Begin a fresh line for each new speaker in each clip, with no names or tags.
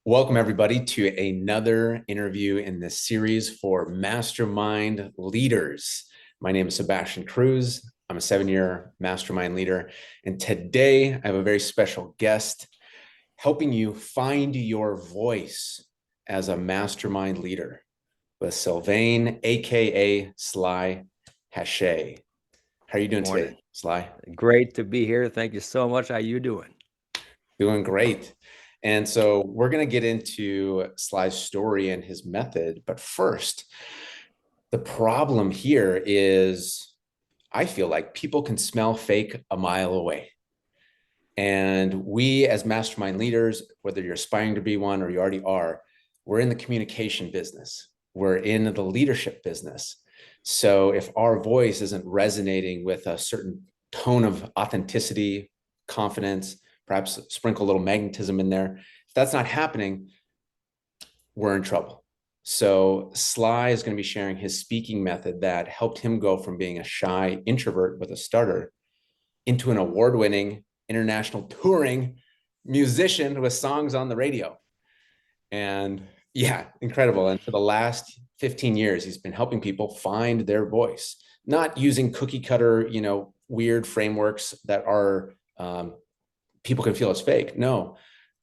Welcome, everybody, to another interview in this series for Mastermind Leaders. My name is Sebastian Cruze. I'm a 7-year Mastermind leader. And today I have a very special guest helping you find your voice as a Mastermind leader with Slyvain, AKA Sly Hache. How are you doing
Morning.
today, Sly?
Great to be here. Thank you so much. How you doing?
Doing great. And so we're going to get into Sly's story and his method. But first, the problem here is I feel like people can smell fake a mile away. And we, as mastermind leaders, whether you're aspiring to be one or you already are, we're in the communication business, we're in the leadership business. So if our voice isn't resonating with a certain tone of authenticity, confidence, perhaps sprinkle a little magnetism in there, if that's not happening, we're in trouble. So Sly is going to be sharing his speaking method that helped him go from being a shy introvert with a stutter into an award-winning international touring musician with songs on the radio. And yeah, incredible. And for the last 15 years, he's been helping people find their voice, not using cookie cutter, weird frameworks that are people can feel as fake. No,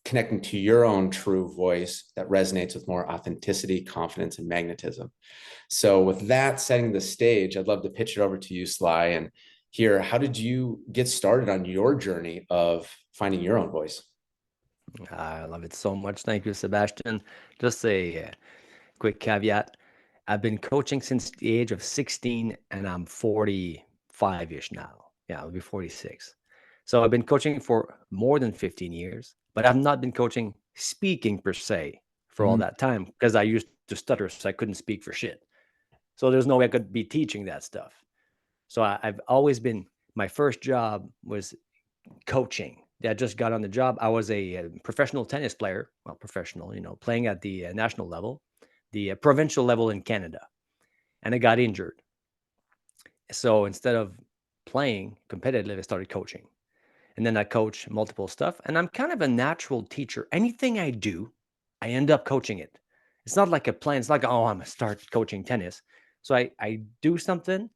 connecting to your own true voice that resonates with more authenticity, confidence, and magnetism. So, with that setting the stage, I'd love to pitch it over to you, Sly, and hear how did you get started on your journey of finding your own voice?
I love it so much. Thank you, Sebastian. Just a quick caveat. I've been coaching since the age of 16 and I'm 45-ish now. Yeah, I'll be 46. So I've been coaching for more than 15 years, but I've not been coaching speaking per se for all
Mm.
that time because I used to stutter, so I couldn't speak for shit. So there's no way I could be teaching that stuff. So I've always been, my first job was coaching. I just got on the job. I was a professional tennis player, well, professional, playing at the national level, the provincial level in Canada, and I got injured. So instead of playing competitively, I started coaching. And then I coach multiple stuff. And I'm kind of a natural teacher. Anything I do, I end up coaching it. It's not like a plan. It's like, oh, I'm going to start coaching tennis. So I do something.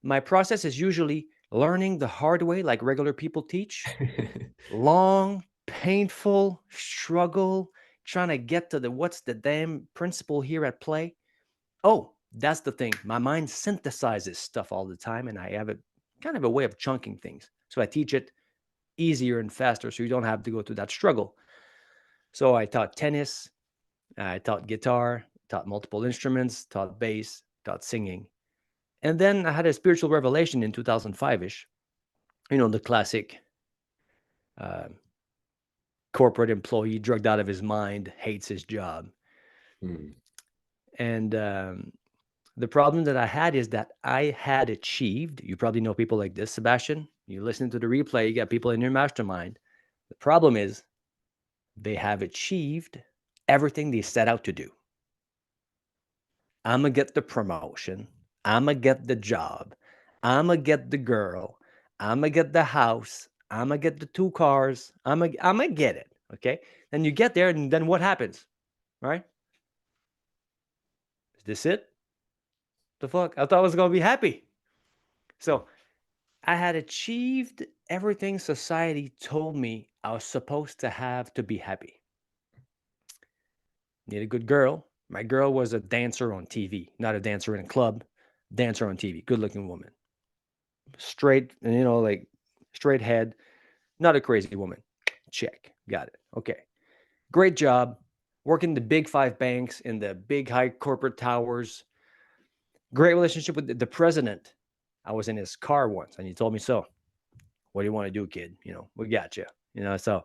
My process is usually learning the hard way, like regular people teach, long, painful struggle, trying to get to the what's the damn principle here at play. Oh, that's the thing. My mind synthesizes stuff all the time, and I have a kind of a way of chunking things. So I teach it easier and faster so you don't have to go through that struggle. So I taught tennis, I taught guitar, taught multiple instruments, taught bass, taught singing. And then I had a spiritual revelation in 2005 ish. The classic uh, corporate employee drugged out of his mind, hates his job.
Mm.
And the problem that I had is that I had achieved, you probably know people like this, Sebastian. You listen to the replay, you got people in your mastermind. The problem is they have achieved everything they set out to do. I'm going to get the promotion. I'm going to get the job. I'm going to get the girl. I'm going to get the house. I'm going to get the 2 cars. I'm going to get it. Okay. Then you get there, and then what happens? Right? Is this it? The fuck? I thought I was going to be happy. So I had achieved everything society told me I was supposed to have to be happy. Need a good girl. My girl was a dancer on TV, not a dancer in a club, dancer on TV, good looking woman. Straight, like straight head, not a crazy woman. Check. Got it. Okay. Great job. Working the big five banks in the big high corporate towers. Great relationship with the president. I was in his car once and he told me, so, what do you want to do, kid? We got you. So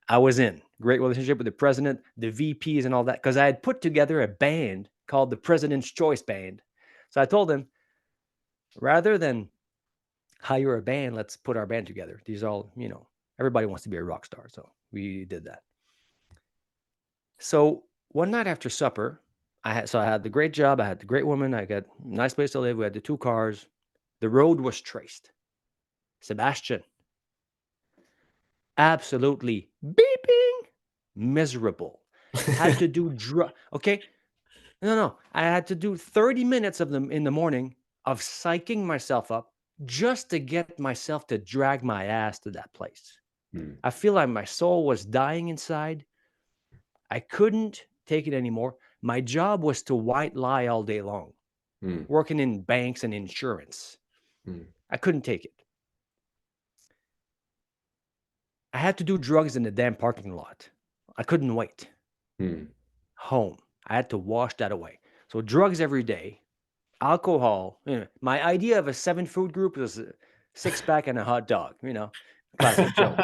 I was in great relationship with the president, the VPs, and all that because I had put together a band called the President's Choice Band. So I told him, rather than hire a band, let's put our band together. These all, everybody wants to be a rock star. So we did that. So one night after supper, I had the great job, I had the great woman, I got a nice place to live, we had the 2 cars. The road was traced. Sebastian, absolutely beeping miserable. Had to do okay. No. I had to do 30 minutes of them in the morning of psyching myself up just to get myself to drag my ass to that place.
Hmm.
I feel like my soul was dying inside. I couldn't take it anymore. My job was to white lie all day long,
Hmm.
working in banks and insurance.
Hmm.
I couldn't take it. I had to do drugs in the damn parking lot. I couldn't wait.
Hmm.
Home. I had to wash that away. So drugs every day, alcohol. My idea of a 7 food group was a 6-pack and a hot dog. Classic joke,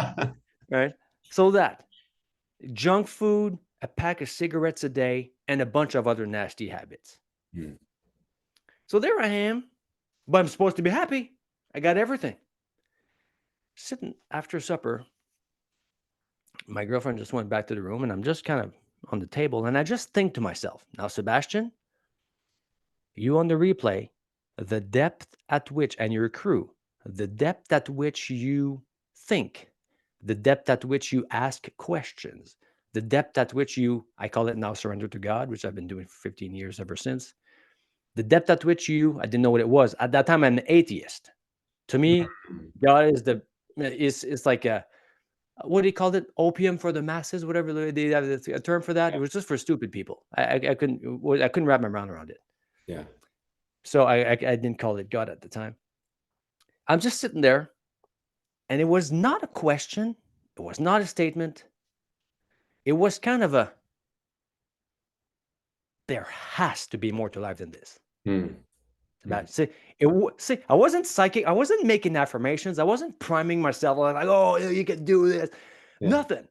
right? So that junk food, a pack of cigarettes a day, and a bunch of other nasty habits.
Hmm.
So there I am, but I'm supposed to be happy. I got everything. Sitting after supper, my girlfriend just went back to the room, and I'm just kind of on the table, and I just think to myself, now, Sebastian, you on the replay, the depth at which, and your crew, the depth at which you think, the depth at which you ask questions, the depth at which you, I call it now surrender to God, which I've been doing for 15 years ever since. The depth at which you, I didn't know what it was. At that time, I'm an atheist. To me, God is like a, what do you call it? Opium for the masses, whatever they have a term for that. It was just for stupid people. I couldn't wrap my mind around it.
Yeah.
So I didn't call it God at the time. I'm just sitting there, and it was not a question. It was not a statement. It was kind of a, there has to be more to life than this.
Hmm. Hmm.
About see, I wasn't psychic. I wasn't making affirmations. I wasn't priming myself like, oh, you can do this.
Yeah.
Nothing.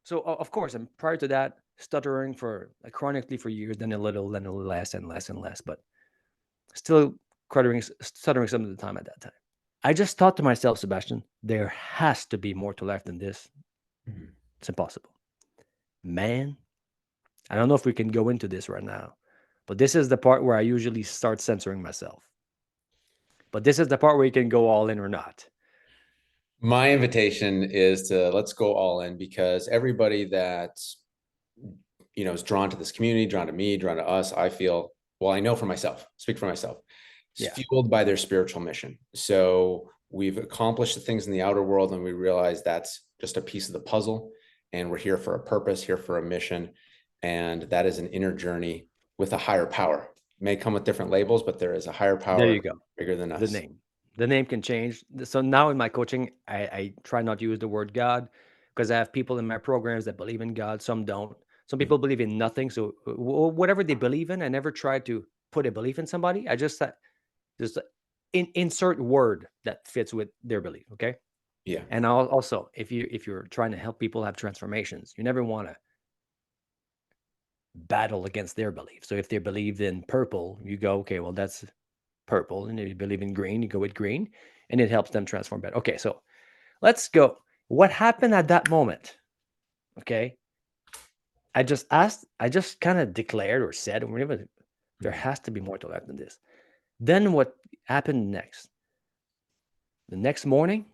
So of course, and prior to that, stuttering for chronically for years, then a little less and less and less, but still stuttering some of the time at that time. I just thought to myself, Sebastian, there has to be more to life than this.
Hmm.
It's impossible. Man, I don't know if we can go into this right now, but this is the part where I usually start censoring myself. But this is the part where you can go all in or not.
My invitation is to let's go all in, because everybody that is drawn to this community, drawn to me, drawn to us, I feel, well, I know for myself, speak for myself, is
Yeah.
fueled by their spiritual mission. So we've accomplished the things in the outer world, and we realize that's just a piece of the puzzle, and we're here for a purpose, here for a mission, and that is an inner journey with a higher power. It may come with different labels, but there is a higher
There
power
you go.
bigger than
The
us.
name. The name can change. So now in my coaching, I try not to use the word God, because I have people in my programs that believe in God. Some don't. Some
Mhm.
people believe in nothing. So whatever they believe in, I never try to put a belief in somebody. I just insert word that fits with their belief. Okay.
Yeah.
And also, if you're trying to help people have transformations, you never want to battle against their belief. So if they believe in purple, you go, okay, well, that's purple. And if you believe in green, you go with green, and it helps them transform better. Okay, so let's go. What happened at that moment? Okay. I just kind of declared or said, or whatever, there
Mhm.
has to be more to life than this. Then what happened next? The next morning,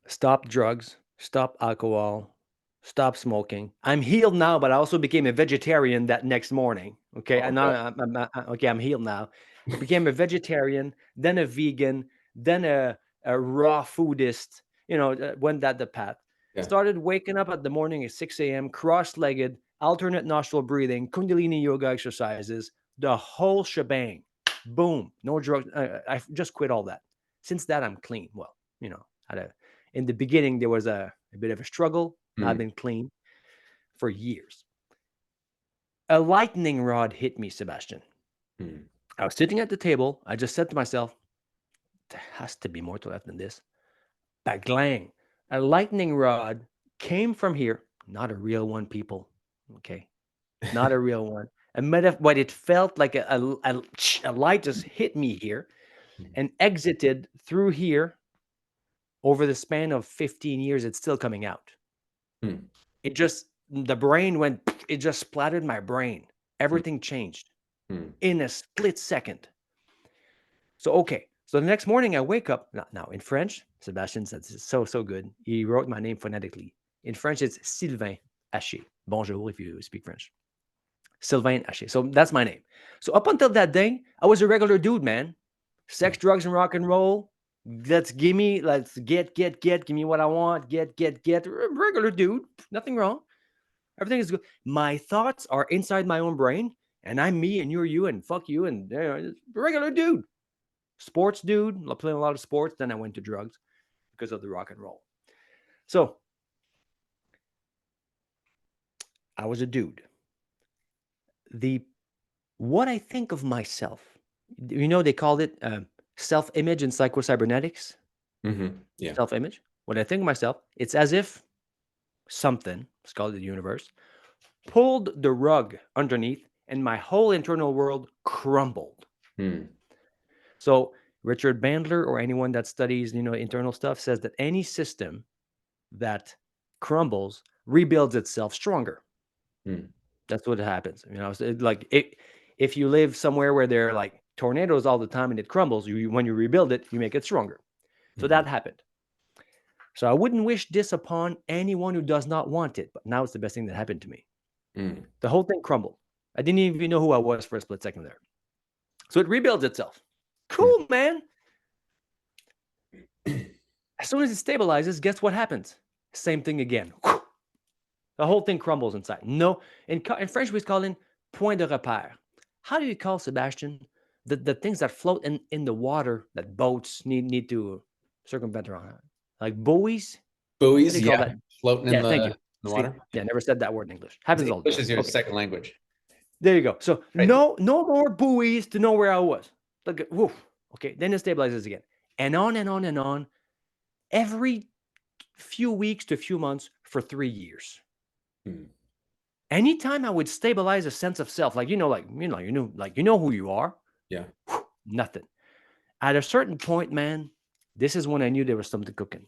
stop drugs, stop alcohol, stop smoking. I'm healed now, but I also became a vegetarian that next morning. Okay,
Oh,
and
really?
now okay. I'm healed now. Became a vegetarian, then a vegan, then a raw foodist. Went that the path.
Yeah.
Started waking up at the morning at 6 a.m. cross-legged, alternate nostril breathing, Kundalini yoga exercises, the whole shebang. Boom, no drugs. I just quit all that. Since that, I'm clean. Well, had a in the beginning, there was a bit of a struggle. Now I've
Mm.
been clean for years. A lightning rod hit me, Sebastian.
Mm.
I was sitting at the table. I just said to myself, there has to be more to life than this. Baglang. A lightning rod came from here. Not a real one, people. Okay. Not a real one. But it felt like a light just hit me here and exited through here. Over the span of 15 years, it's still coming out.
Mm.
The brain went, it just splattered my brain.
Mm.
Everything changed
Mm.
in a split second. So, okay. So the next morning I wake up. Now in French, Sebastian says it's so good. He wrote my name phonetically. In French, it's Sylvain. Hache. Bonjour if you speak French. Slyvain Hache. So that's my name. So up until that day, I was a regular dude, man. Sex, drugs, and rock and roll. Let's get, give me what I want, get. Regular dude, nothing wrong. Everything is good. My thoughts are inside my own brain, and I'm me, and you're you, and fuck you, and regular dude. Sports dude, I played a lot of sports. Then I went to drugs because of the rock and roll. So I was a dude. What I think of myself, they called it self-image in psycho-cybernetics.
Yeah.
Self-image. When I think of myself, it's as if something, let's call it the universe, pulled the rug underneath and my whole internal world crumbled. So Richard Bandler, or anyone that studies, internal stuff, says that any system that crumbles rebuilds itself stronger. That's what happens. If you live somewhere where there are like tornadoes all the time and it crumbles, when you rebuild it, you make it stronger. So that happened. So I wouldn't wish this upon anyone who does not want it, but now it's the best thing that happened to me. The whole thing crumbled. I didn't even know who I was for a split second there. So it rebuilds itself. Cool, man. As soon as it stabilizes, guess what happens? Same thing again. The whole thing crumbles inside. No, in French, we call it point de repère. How do you call, Sebastian, the things that float in the water that boats need to circumvent around? Like buoys?
Buoys, yeah. Floating in
thank you.
the water.
Yeah, never said that word in English. Happens all the time.
English is your second language.
There you go. So right. No more buoys to know where I was. Look, woof. Okay, then it stabilizes again. And on and on and on. Every few weeks to a few months for 3 years. Anytime I would stabilize a sense of self, you know who you are.
Yeah.
Nothing. At a certain point, man, this is when I knew there was something cooking.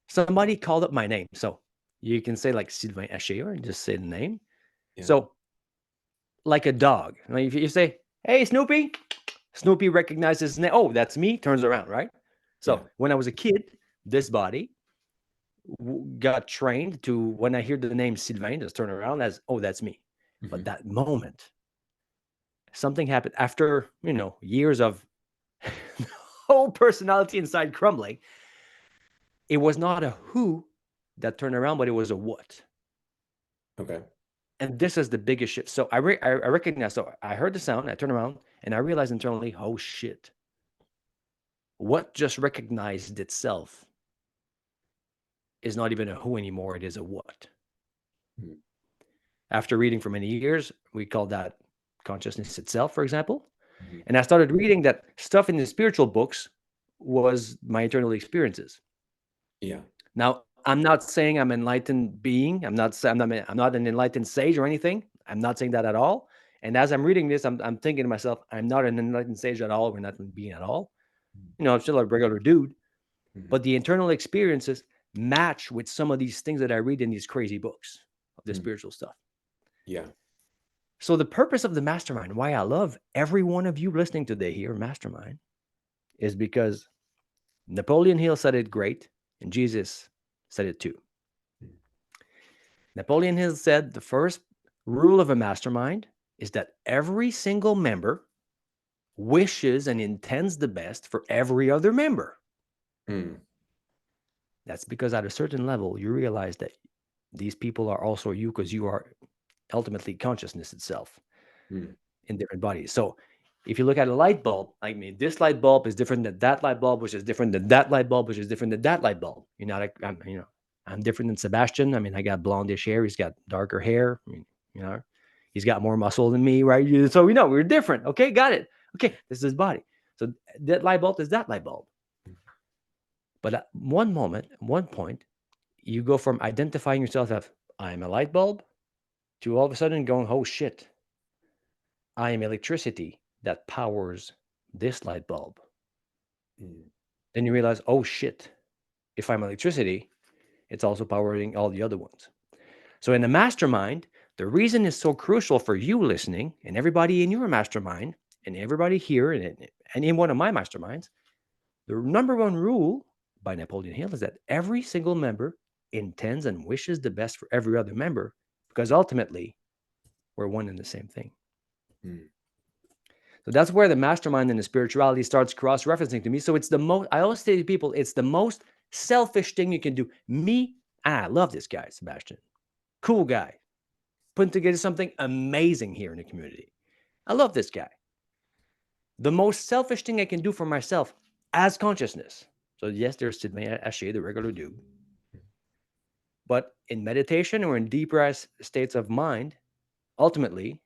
Somebody called up my name. So you can say like Sylvain Hache or just say the name. Yeah. So like a dog. If you say, hey, Snoopy, Snoopy recognizes his name. Oh, that's me. Turns around, right? So when I was a kid, this body got trained to, when I hear the name Sylvain, just turn around as, oh, that's me. But that moment, something happened after, years of whole personality inside crumbling. It was not a who that turned around, but it was a what.
Okay.
And this is the biggest shift. So I recognize, so I heard the sound, I turned around, and I realized internally, oh shit. What just recognized itself is not even a who anymore, it is a what. After reading for many years, we call that consciousness itself, for example. And I started reading that stuff in the spiritual books was my internal experiences.
Yeah.
Now, I'm not saying I'm an enlightened being. I'm not an enlightened sage or anything. I'm not saying that at all. And as I'm reading this, I'm thinking to myself, I'm not an enlightened sage at all. We're not an being at all. I'm still a regular dude. But the internal experiences match with some of these things that I read in these crazy books of the spiritual stuff.
Yeah.
So the purpose of the mastermind, why I love every one of you listening today here, mastermind, is because Napoleon Hill said it great, and Jesus said it too. Napoleon Hill said the first rule of a mastermind is that every single member wishes and intends the best for every other member. That's because at a certain level, you realize that these people are also you, because you are ultimately consciousness itself in different bodies. So if you look at a light bulb, this light bulb is different than that light bulb, which is different than that light bulb, which is different than that light bulb. I'm different than Sebastian. I got blondish hair. He's got darker hair. He's got more muscle than me, right? So we're different. Okay, got it. Okay, this is his body. So that light bulb is that light bulb. But at one point, you go from identifying yourself as I'm a light bulb to all of a sudden going, oh shit, I am electricity that powers this light bulb. Then you realize, oh shit, if I'm electricity, it's also powering all the other ones. So in the mastermind, the reason it's so crucial for you listening and everybody in your mastermind and everybody here and in one of my masterminds, the number one rule by Napoleon Hill is that every single member intends and wishes the best for every other member, because ultimately we're one and the same thing.
Mm.
So that's where the mastermind and the spirituality starts cross-referencing to me. So it's the most, I always say to people, it's the most selfish thing you can do. I love this guy, Sebastian. Cool guy. Putting together something amazing here in the community. I love this guy. The most selfish thing I can do for myself as consciousness. So yes, there's Slyvain, Hache, the regular dude. But in meditation or in deeper states of mind, ultimately,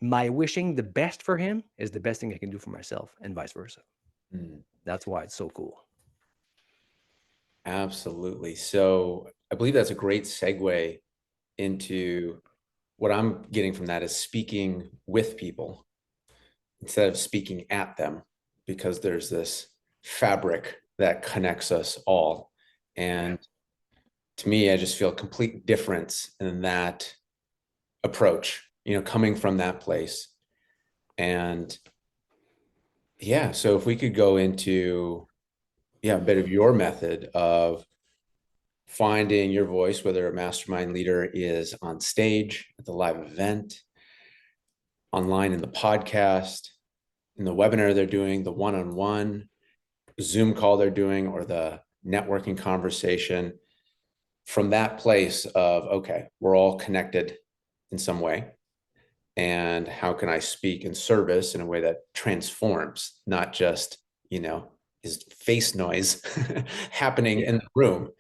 my wishing the best for him is the best thing I can do for myself, and vice versa.
Mm.
That's why it's so cool.
Absolutely. So I believe that's a great segue into what I'm getting from that is speaking with people instead of speaking at them, because there's this fabric that connects us all. And to me, I just feel a complete difference in that approach, coming from that place. And yeah, so if we could go into, a bit of your method of finding your voice, whether a mastermind leader is on stage at the live event, online in the podcast, in the webinar they're doing, the one-on-one Zoom call they're doing, or the networking conversation, from that place of, okay, we're all connected in some way. And how can I speak in service in a way that transforms, not just, is face noise happening in the room.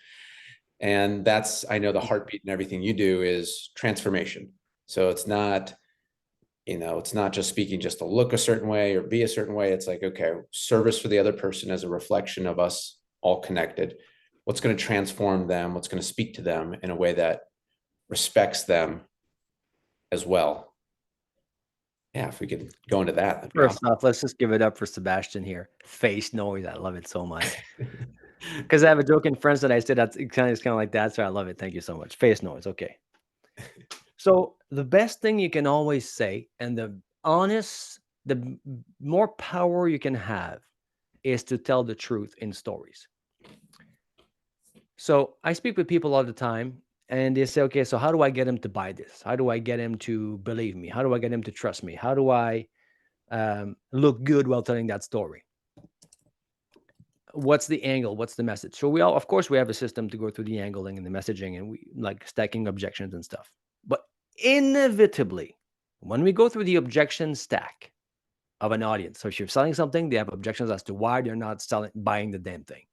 And that's, I know the heartbeat and everything you do is transformation. So it's not, it's not just speaking just to look a certain way or be a certain way. It's like, okay, service for the other person as a reflection of us all connected. What's going to transform them? What's going to speak to them in a way that respects them as well? Yeah, if we could go into that, that'd be awesome.
First off, let's just give it up for Sebastian here. Face noise. I love it so much. Because I have a joke in French that I said that's kind of like that. So I love it. Thank you so much. Face noise. Okay. So the best thing you can always say, and the more power you can have, is to tell the truth in stories. So I speak with people all the time, and they say, okay, so how do I get him to buy this? How do I get him to believe me? How do I get him to trust me? How do I look good while telling that story? What's the angle? What's the message? So of course, we have a system to go through the angling and the messaging, and we like stacking objections and stuff. But inevitably, when we go through the objection stack of an audience, so if you're selling something, they have objections as to why they're not buying the damn thing.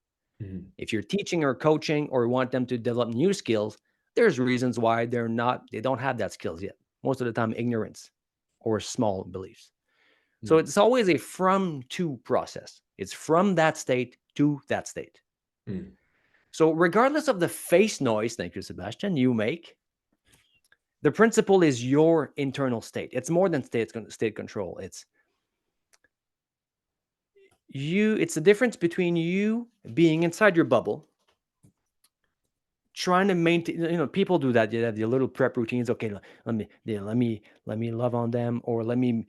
Mm-hmm.
If you're teaching or coaching or want them to develop new skills, there's reasons why they don't have that skills yet. Most of the time, ignorance or small beliefs. So it's always a from to process. It's from that state to that state.
Mm.
So regardless of the face noise, thank you, Sebastian, you make, the principle is your internal state. It's more than state control. It's the difference between you being inside your bubble, trying to maintain, people do that. You have your little prep routines. Okay, let me love on them, or let me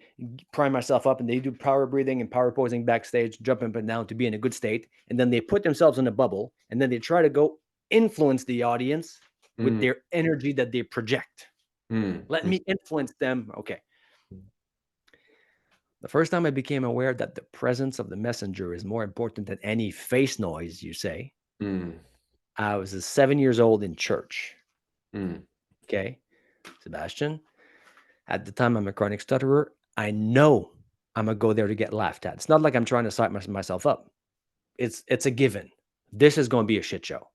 prime myself up, and they do power breathing and power posing backstage, jumping up and down to be in a good state. And then they put themselves in a bubble, and then they try to go influence the audience with their energy that they project. Let me influence them. Okay. The first time I became aware that the presence of the messenger is more important than any face noise, you say, I was 7 years old in church. Okay. Sebastian, at the time, I'm a chronic stutterer. I know I'm going to go there to get laughed at. It's not like I'm trying to psych myself up. It's a given. This is going to be a shit show.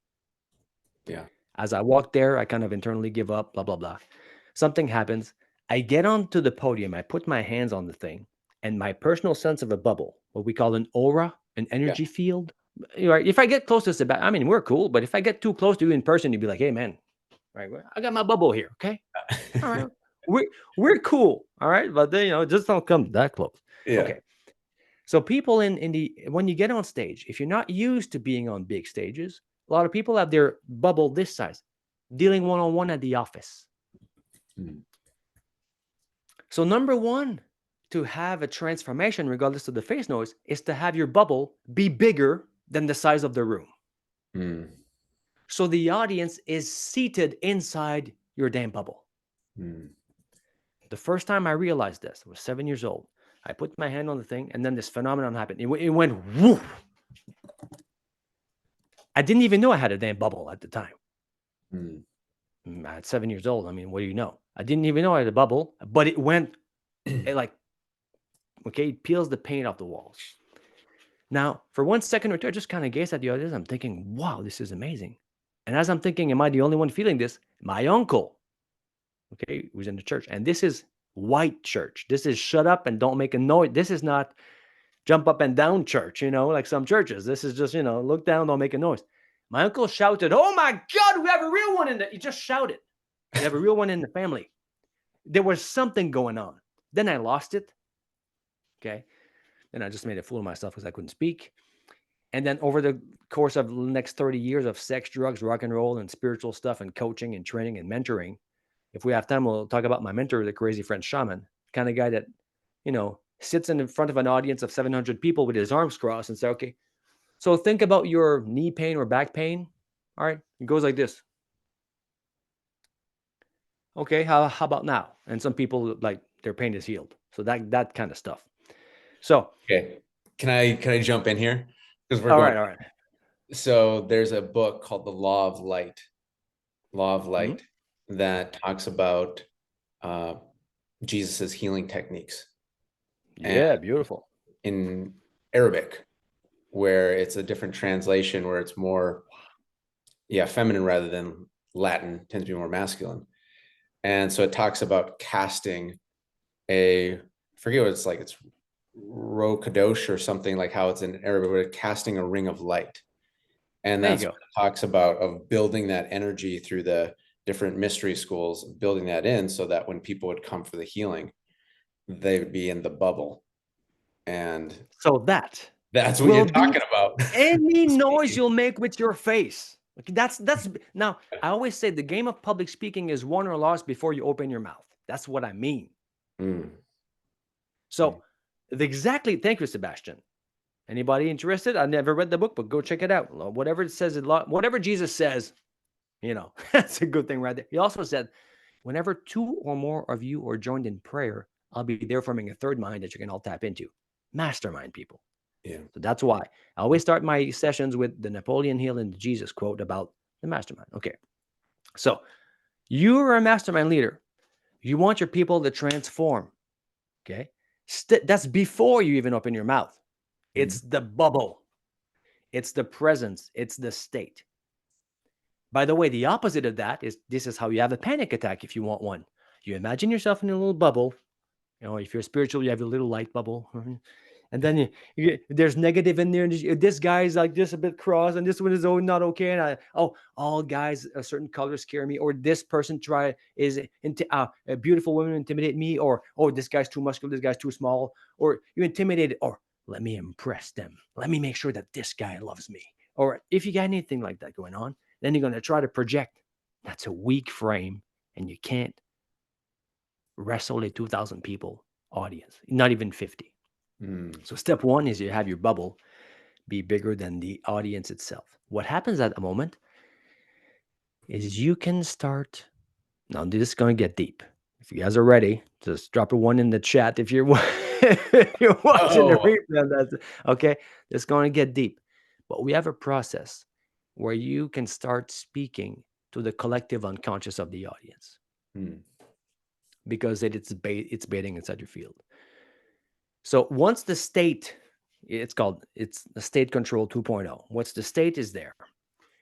Yeah.
As I walk there, I kind of internally give up, blah, blah, blah. Something happens. I get onto the podium. I put my hands on the thing, and my personal sense of a bubble, what we call an aura, an energy field. Right? If I get close to Sebastian, I mean, we're cool, but if I get too close to you in person, you'd be like, hey, man, right, I got my bubble here, okay? All right. We're cool, all right? But then, just don't come that close.
Yeah.
Okay. So people when you get on stage, if you're not used to being on big stages, a lot of people have their bubble this size, dealing one-on-one at the office. So number one, to have a transformation, regardless of the face noise, is to have your bubble be bigger than the size of the room. So the audience is seated inside your damn bubble.
Mm.
The first time I realized this, I was 7 years old. I put my hand on the thing, and then this phenomenon happened. It went woof. I didn't even know I had a damn bubble at the time.
Mm.
At 7 years old, I mean, what do you know? I didn't even know I had a bubble, but it went, like, okay, it peels the paint off the walls. Now, for 1 second or two, I just kind of gazed at the audience. I'm thinking, wow, this is amazing. And as I'm thinking, am I the only one feeling this? My uncle, okay, who's in the church. And this is white church. This is shut up and don't make a noise. This is not jump up and down church, like some churches. This is just, look down, don't make a noise. My uncle shouted, "Oh my God, we have a real one in the," he just shouted. "We have a real one in the family." There was something going on. Then I lost it. Okay. Then I just made a fool of myself because I couldn't speak. And then over the course of the next 30 years of sex, drugs, rock and roll, and spiritual stuff, and coaching and training and mentoring, if we have time, we'll talk about my mentor, the crazy French shaman, kind of guy that, sits in front of an audience of 700 people with his arms crossed and say, okay, so think about your knee pain or back pain. All right. It goes like this. Okay. How about now? And some people, like, their pain is healed. So that kind of stuff. So,
Okay. Can I jump in here? Because we're
all
going.
right. All right.
So there's a book called The Law of Light,
Mhm.
that talks about Jesus's healing techniques. And
Yeah. Beautiful.
in Arabic, where it's a different translation, where it's more, feminine rather than Latin, tends to be more masculine. And so it talks about casting I forget what it's like. It's Ro Kadosh or something, like how it's in Arabic, but casting a ring of light. And
There you
that's
go.
what it talks about, of building that energy through the different mystery schools, building that in so that when people would come for the healing, they would be in the bubble. And
So that
that's what you're
will
talking
beat
about.
any noise
Speaking.
you'll make with your face. Okay, that's now, I always say the game of public speaking is won or lost before you open your mouth. That's what I mean.
Mm. Mm.
So exactly, thank you, Sebastian. Anybody interested? I never read the book, but go check it out. Whatever it says, whatever Jesus says, that's a good thing right there. He also said, whenever two or more of you are joined in prayer, I'll be there forming a third mind that you can all tap into. Mastermind, people.
Yeah.
So that's why I always start my sessions with the Napoleon Hill and the Jesus quote about the mastermind. Okay. So you are a mastermind leader. You want your people to transform. Okay. That's before you even open your mouth.
Mm.
It's the bubble. It's the presence. It's the state. By the way, the opposite of that is this is how you have a panic attack if you want one. You imagine yourself in a little bubble. If you're spiritual, you have a little light bubble. And then there's negative in there. And this guy's like this a bit cross, and this one is not okay. And all guys a certain color scare me, or this person a beautiful woman intimidate me, or this guy's too muscular, this guy's too small, or you intimidated, or let me impress them. Let me make sure that this guy loves me. Or if you got anything like that going on, then you're going to try to project. That's a weak frame, and you can't wrestle a 2,000 people audience, not even 50.
Mm.
So step one is you have your bubble be bigger than the audience itself. What happens at the moment is you can start. Now, this is going to get deep. If you guys are ready, just drop a one in the chat. If you're, if you're watching the
Oh.
replay, that's okay. It's going to get deep. But we have a process where you can start speaking to the collective unconscious of the audience
Mm.
because it's baiting inside your field. So once the state, it's the state control 2.0. Once the state is there,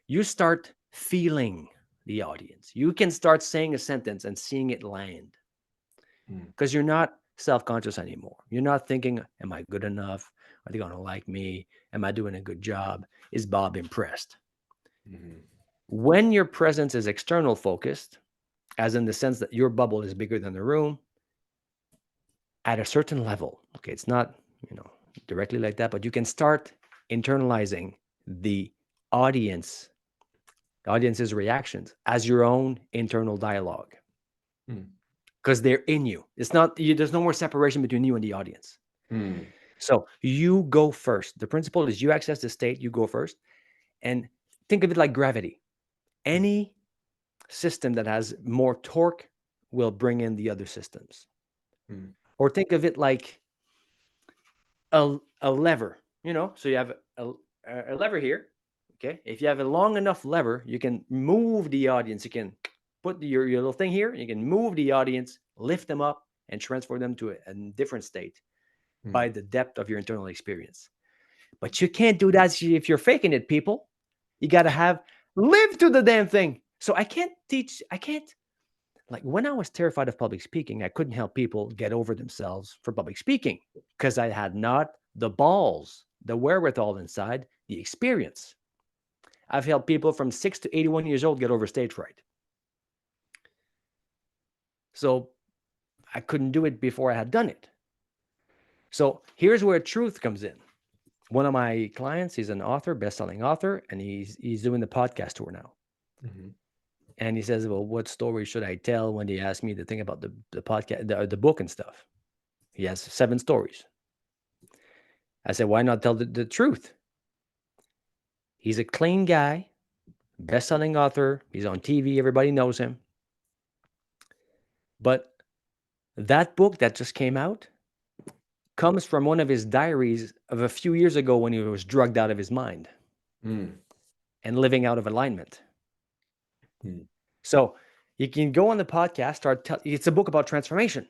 you start feeling the audience. You can start saying a sentence and seeing it land
Mm.
because you're not self-conscious anymore. You're not thinking, am I good enough? Are they going to like me? Am I doing a good job? Is Bob impressed?
Mm.
When your presence is external focused, as in the sense that your bubble is bigger than the room, at a certain level, okay, it's not, directly like that, but you can start internalizing the audience, the audience's reactions as your own internal dialogue
Mm.
because they're in you. It's not you, there's no more separation between you and the audience.
Mm.
So you go first. The principle is you access the state, you go first, and think of it like gravity. Any system that has more torque will bring in the other systems.
Mm.
Or think of it like a lever, so you have a lever here. Okay. If you have a long enough lever, you can move the audience. You can put your little thing here. You can move the audience, lift them up, and transfer them to a different state by the depth of your internal experience. But you can't do that if you're faking it, people. You got to live through the damn thing. So I can't, like when I was terrified of public speaking, I couldn't help people get over themselves for public speaking because I had not the balls, the wherewithal inside, the experience. I've helped people from 6 to 81 years old get over stage fright. So I couldn't do it before I had done it. So here's where truth comes in. One of my clients, he's an author, best-selling author, and he's doing the podcast tour now. Mm-hmm. And he says, well, what story should I tell when they ask me to think about the podcast, the book and stuff? He has 7 stories. I said, why not tell the truth? He's a clean guy, best-selling author. He's on TV. Everybody knows him. But that book that just came out comes from one of his diaries of a few years ago when he was drugged out of his mind and living out of alignment. So you can go on the podcast, it's a book about transformation.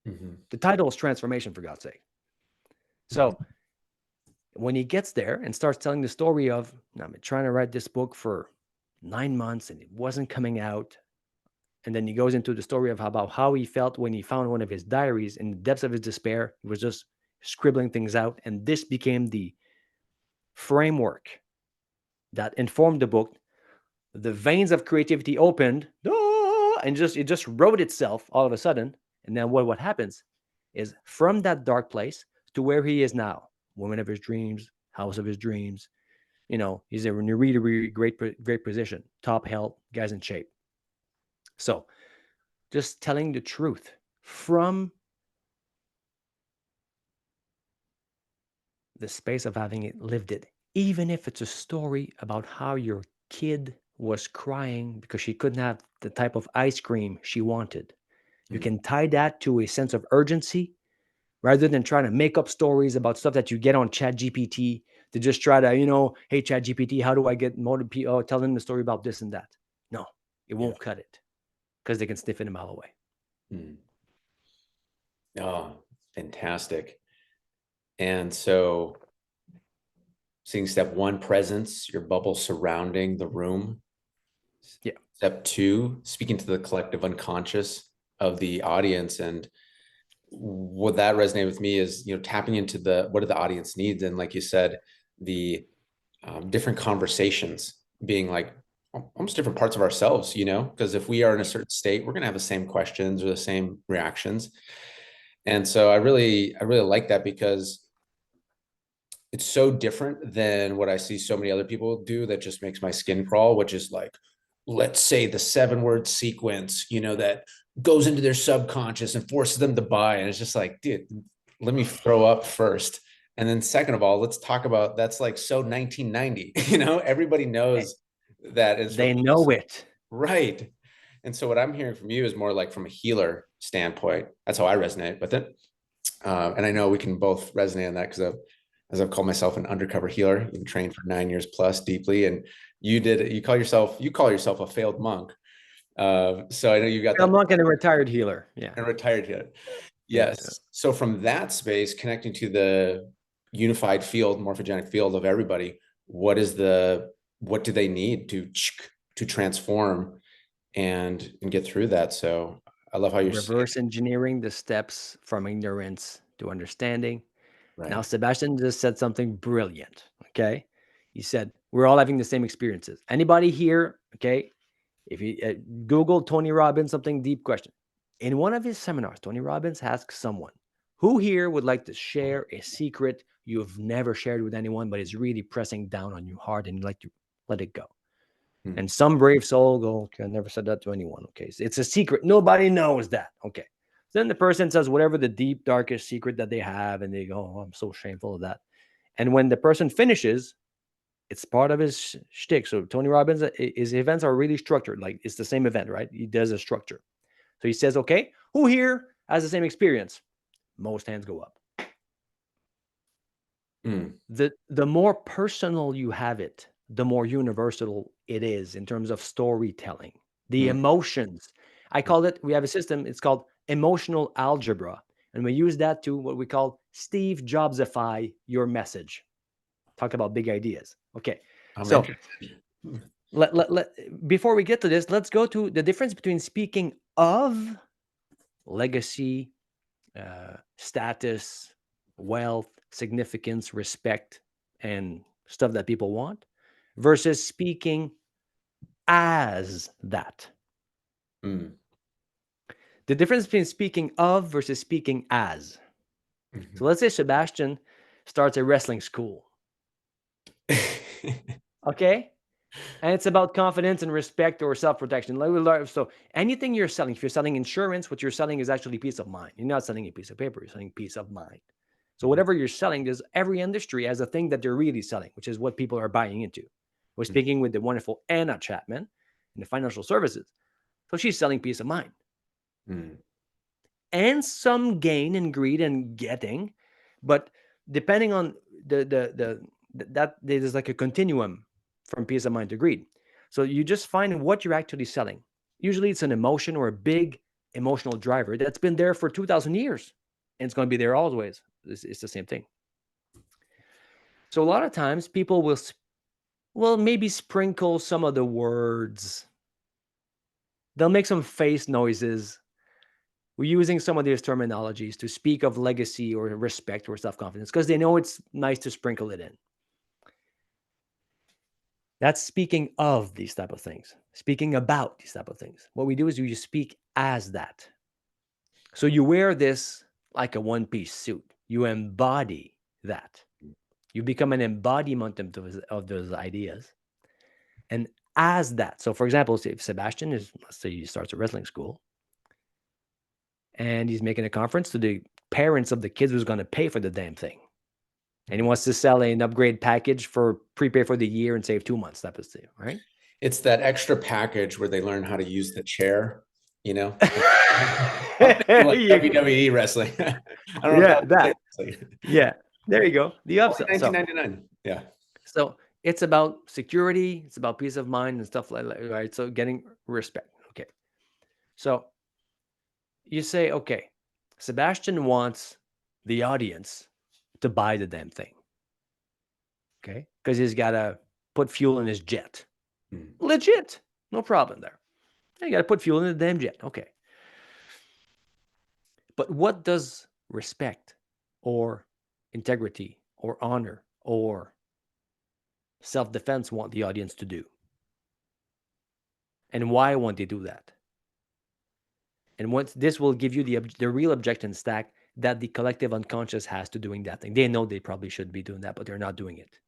Mm-hmm. The title is Transformation, for God's sake. So when he gets there and starts telling the story of, I've been trying to write this book for 9 months and it wasn't coming out. And then he goes into the story of about how he felt when he found one of his diaries in the depths of his despair. He was just scribbling things out. And this became the framework that informed the book. The veins of creativity opened and it just wrote itself all of a sudden. And then what happens is from that dark place to where he is now, woman of his dreams, house of his dreams, he's in a really, really great position, top health, guys in shape. So just telling the truth from the space of having lived it, even if it's a story about how your kid was crying because she couldn't have the type of ice cream she wanted. You can tie that to a sense of urgency rather than trying to make up stories about stuff that you get on ChatGPT to just try to, hey, ChatGPT, how do I get more people? Oh, tell them the story about this and that. No, it won't cut it because they can sniff it a mile away.
Oh, fantastic. And so seeing step 1, presence, your bubble surrounding the room.
Yeah.
Step 2, speaking to the collective unconscious of the audience. And what that resonated with me is, tapping into what do the audience needs? And like you said, the different conversations being like almost different parts of ourselves, because if we are in a certain state, we're going to have the same questions or the same reactions. And so I really like that because it's so different than what I see so many other people do that just makes my skin crawl, which is like, let's say the 7-word sequence, that goes into their subconscious and forces them to buy. And it's just like, dude, let me throw up first. And then second of all, let's talk about, that's like so 1990, everybody knows that.
They know it.
Right. And so what I'm hearing from you is more like from a healer standpoint. That's how I resonate with it. And I know we can both resonate on that because as I've called myself an undercover healer, you've been trained for 9 years plus deeply. And you call yourself a failed monk. So I know you got that.
A monk and a retired healer. Yeah.
A retired healer. Yes. Yeah. So from that space, connecting to the unified field, morphogenic field of everybody, what do they need to transform and get through that? So I love how you're
reverse engineering the steps from ignorance to understanding. Right. Now, Sebastian just said something brilliant. Okay. He said, we're all having the same experiences. Anybody here? Okay. If you Google Tony Robbins, something deep question. In one of his seminars, Tony Robbins asked someone, who here would like to share a secret you've never shared with anyone, but is really pressing down on your heart and you'd like to let it go? And some brave soul go, okay, I never said that to anyone. Okay. So it's a secret. Nobody knows that. Okay. Then the person says whatever the deep, darkest secret that they have, and they go, oh, I'm so shameful of that. And when the person finishes, It's part of his shtick. So Tony Robbins, his events are really structured. Like it's the same event, right? He does a structure. So he says, okay, who here has the same experience? Most hands go up. The more personal you have it, the more universal it is in terms of storytelling. The emotions. I call it, we have a system, it's called emotional algebra. And we use that to what we call Steve Jobsify your message. Talk about big ideas. Okay. So before we get to this, let's go to the difference between speaking of legacy, status, wealth, significance, respect, and stuff that people want versus speaking as that. The difference between speaking of versus speaking as. So let's say Sebastian starts a wrestling school. Okay? And it's about confidence and respect or self-protection. So anything you're selling, if you're selling insurance, what you're selling is actually peace of mind. You're not selling a piece of paper, you're selling peace of mind. So whatever you're selling, there's every industry has a thing that they're really selling, which is what people are buying into. We're speaking with the wonderful Anna Chapman in the financial services. So she's selling peace of mind. And some gain and greed and getting, but depending on that there's like a continuum from peace of mind to greed. So you just find what you're actually selling. Usually it's an emotion or a big emotional driver that's been there for 2,000 years. And it's going to be there always. It's the same thing. So a lot of times people will maybe sprinkle some of the words. They'll make some face noises. We're using some of these terminologies to speak of legacy or respect or self-confidence because they know it's nice to sprinkle it in. That's speaking of these type of things, speaking about these type of things. What we do is you speak as that. So you wear this like a one-piece suit. You embody that. You become an embodiment of those ideas. And as that, so for example, if Sebastian let's say he starts a wrestling school and he's making a conference to the parents of the kids who's going to pay for the damn thing. And he wants to sell an upgrade package for prepay for the year and save 2 months. That was the right.
It's that extra package where they learn how to use the chair, like WWE wrestling. I don't know if
that. Yeah, there you go. The upsell.
$19.99. Yeah.
So it's about security. It's about peace of mind and stuff like that, right? So getting respect. Okay. So you say, okay, Sebastian wants the audience to buy the damn thing. Okay. Because he's got to put fuel in his jet. Legit. No problem there. You got to put fuel in the damn jet. Okay. But what does respect or integrity or honor or self-defense want the audience to do? And why won't they do that? And once this will give you the real objection stack that the collective unconscious has to doing that thing. They know they probably should be doing that, but they're not doing it.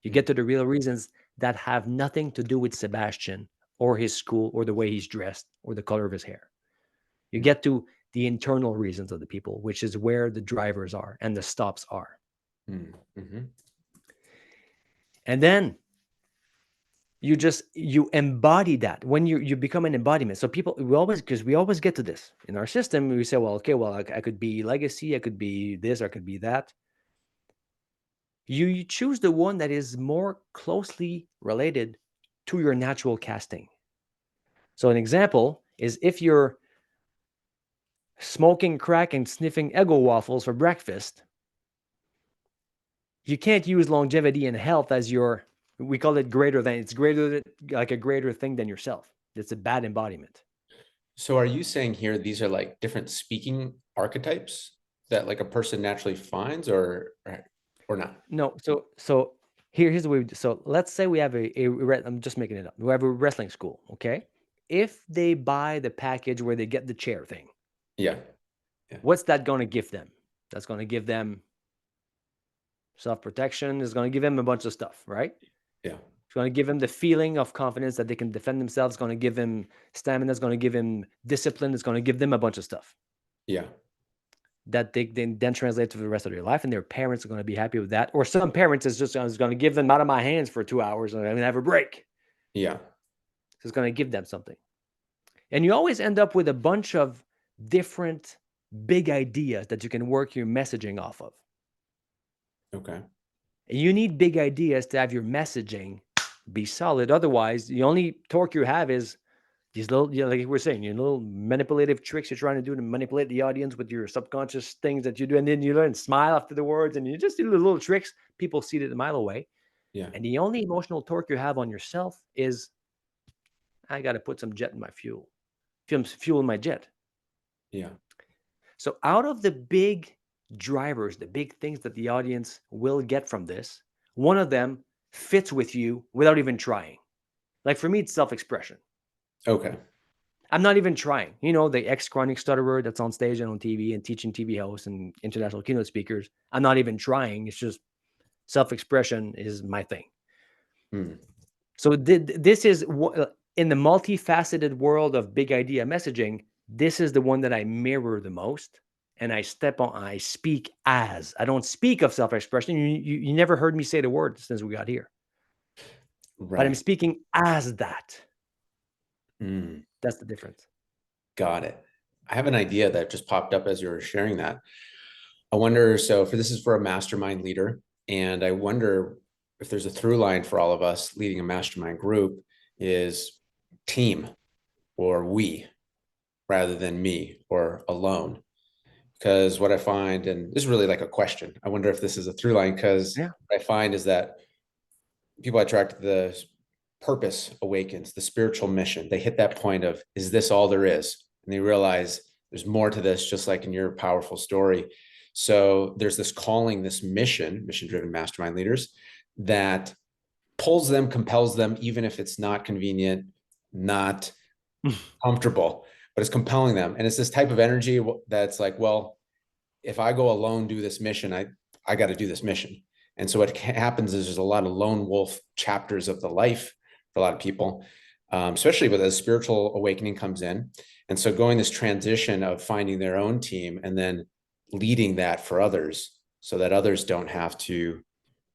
You get to the real reasons that have nothing to do with Sebastian or his school or the way he's dressed or the color of his hair. You get to the internal reasons of the people, which is where the drivers are and the stops are. And then you embody that when you become an embodiment. So people, we always get to this in our system. We say, well, okay, well, I could be legacy, I could be this, or I could be that. You choose the one that is more closely related to your natural casting. So an example is if you're smoking crack and sniffing Eggo waffles for breakfast, you can't use longevity and health as we call it greater than. It's like a greater thing than yourself. It's a bad embodiment.
So are you saying here these are like different speaking archetypes that like a person naturally finds or not?
No. So here's the way we do. So let's say we have I'm just making it up. We have a wrestling school. Okay. If they buy the package where they get the chair thing.
Yeah.
What's that going to give them? That's going to give them self-protection. It's going to give them a bunch of stuff, right?
Yeah.
It's going to give him the feeling of confidence that they can defend themselves. It's going to give him stamina. It's going to give him discipline. It's going to give them a bunch of stuff.
Yeah.
that they then translate to the rest of their life, and their parents are going to be happy with that. Or some parents is just going to give them out of my hands for 2 hours and I'm going to have a break.
Yeah.
So it's going to give them something. And you always end up with a bunch of different big ideas that you can work your messaging off of.
Okay.
And you need big ideas to have your messaging be solid. Otherwise, the only torque you have is these little, you know, like we're saying, your little manipulative tricks you're trying to do to manipulate the audience with your subconscious things that you do. And then you learn smile after the words and you just do the little tricks. People see it a mile away.
Yeah.
And the only emotional torque you have on yourself is, I got to put some jet in my fuel in my jet.
Yeah.
So out of the big drivers, the big things that the audience will get from this, one of them fits with you without even trying. Like for me, it's self-expression.
Okay.
I'm not even trying. You know, the ex-chronic stutterer that's on stage and on TV and teaching TV hosts and international keynote speakers. I'm not even trying. It's just self-expression is my thing.
Hmm.
So this is in the multifaceted world of big idea messaging, this is the one that I mirror the most. And I speak as. I don't speak of self-expression. You never heard me say the word since we got here. But I'm
Right.
speaking as that.
Hmm.
That's the difference.
Got it. I have an idea that just popped up as you were sharing that. I wonder, so for this is for a mastermind leader, and I wonder if there's a through line for all of us leading a mastermind group is team or we rather than me or alone. Because what I find, and this is really like a question, I wonder if this is a through line, because
Yeah.
what I find is that people attract the purpose awakens, the spiritual mission. They hit that point of, is this all there is? And they realize there's more to this, just like in your powerful story. So there's this calling, this mission-driven mastermind leaders that pulls them, compels them, even if it's not convenient, not comfortable, but it's compelling them. And it's this type of energy that's like, well, if I go alone, do this mission, I got to do this mission. And so what happens is there's a lot of lone wolf chapters of the life for a lot of people, especially with a spiritual awakening comes in. And so going this transition of finding their own team and then leading that for others so that others don't have to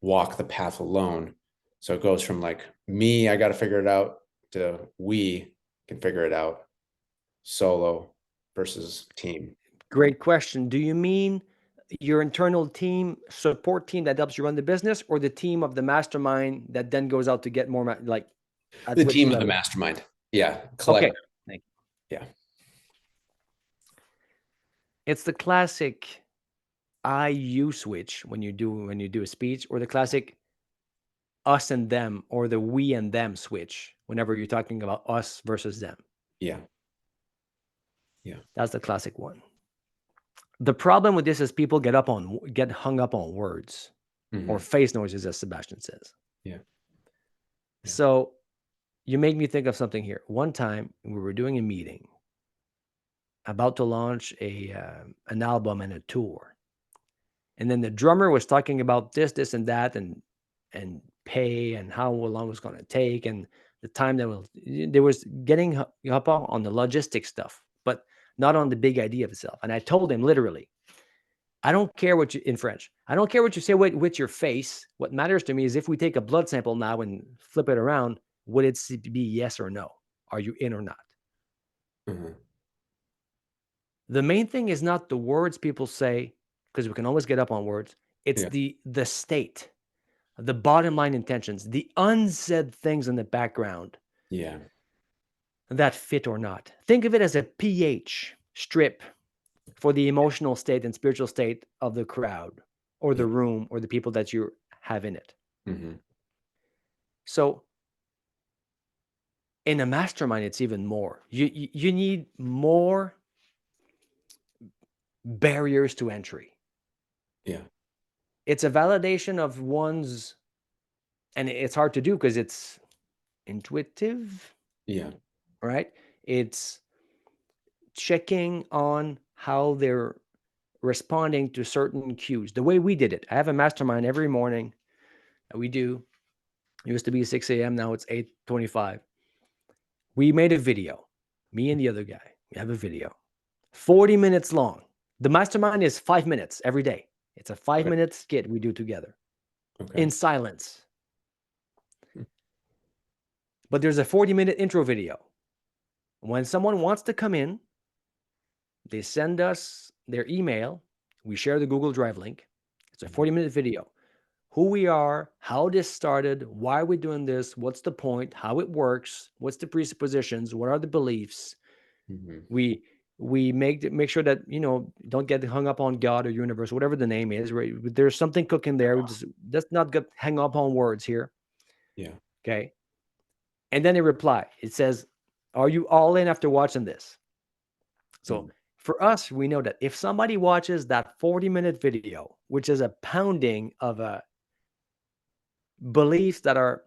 walk the path alone. So it goes from like me, I got to figure it out, to we can figure it out, solo versus team.
Great question. Do you mean your internal team, support team that helps you run the business, or the team of the mastermind that then goes out to get more, like at
The
which
team of the
level?
mastermind. Yeah.
Okay.
Collective.
Thank you.
Yeah.
It's the classic I you switch when you do a speech, or the classic us and them, or the we and them switch whenever you're talking about us versus them.
Yeah. Yeah.
That's the classic one. The problem with this is people get hung up on words or
Mhm.
face noises, as Sebastian says.
Yeah. Yeah.
So you make me think of something here. One time we were doing a meeting about to launch an album and a tour. And then the drummer was talking about this, and that, and pay and how long it was going to take and the time there was getting up on the logistic stuff, but not on the big idea of itself. And I told him literally, I don't care what you, in French, I don't care what you say with your face. What matters to me is if we take a blood sample now and flip it around, would it be yes or no? Are you in or not?
Mhm.
The main thing is not the words people say, because we can always get up on words. It's
Yeah.
the state, the bottom line intentions, the unsaid things in the background
Yeah.
that fit or not. Think of it as a pH strip for the emotional state and spiritual state of the crowd or the
Yeah.
room or the people that you have in it.
Mhm.
So in a mastermind, it's even more. You need more barriers to entry.
Yeah.
It's a validation of one's, and it's hard to do because it's intuitive,
Yeah.
right? It's checking on how they're responding to certain cues. The way we did it, I have a mastermind every morning that we do. It used to be 6 a.m. Now it's 8:25. We made a video, me and the other guy. We have a video, 40 minutes long. The mastermind is 5 minutes every day. It's a 5-minute
Okay.
skit we do together in
Okay.
silence. But there's a 40-minute intro video. When someone wants to come in, they send us their email. We share the Google Drive link. It's a 40-minute video. Who we are, how this started, why we're doing this, what's the point, how it works, what's the presuppositions, what are the beliefs.
Mm-hmm.
We make sure that, you know, don't get hung up on God or universe, whatever the name is. Right? There's something cooking there. Let's not get hung up on words here.
Yeah.
Okay. And then they reply. It says, "Are you all in after watching this?" So for us, we know that if somebody watches that 40-minute video, which is a pounding of beliefs that are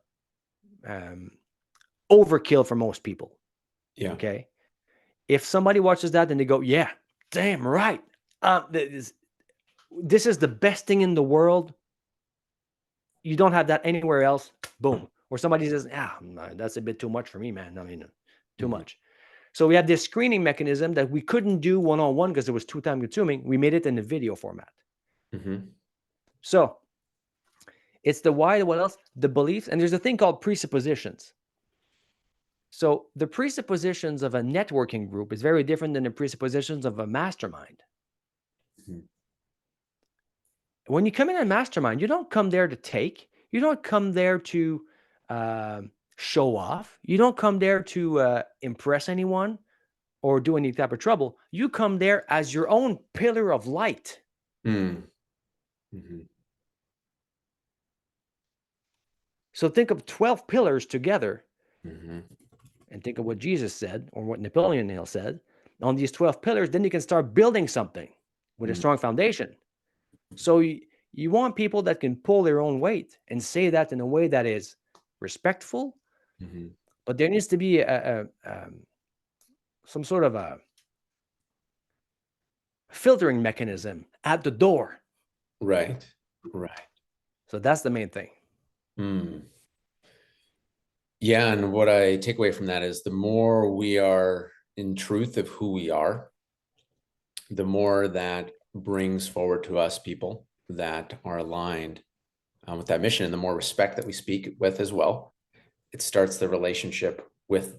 overkill for most people.
Yeah.
Okay. If somebody watches that and they go, yeah, damn right. This is the best thing in the world. You don't have that anywhere else. Boom. Or somebody says, that's a bit too much for me, man. I mean, too much. So we have this screening mechanism that we couldn't do one-on-one because it was too time consuming. We made it in a video format. So it's the why, what else? The beliefs. And there's a thing called presuppositions. So the presuppositions of a networking group is very different than the presuppositions of a mastermind. When you come in a mastermind, you don't come there to take. You don't come there to show off. You don't come there to impress anyone or do any type of trouble. You come there as your own pillar of light. So think of 12 pillars together and think of what Jesus said or what Napoleon Hill said. On these 12 pillars, then you can start building something with a strong foundation. So you want people that can pull their own weight and say that in a way that is respectful, but there needs to be some sort of a filtering mechanism at the door.
Right.
So that's the main thing.
Yeah, and what I take away from that is the more we are in truth of who we are, the more that brings forward to us people that are aligned with that mission, and the more respect that we speak with as well. It starts the relationship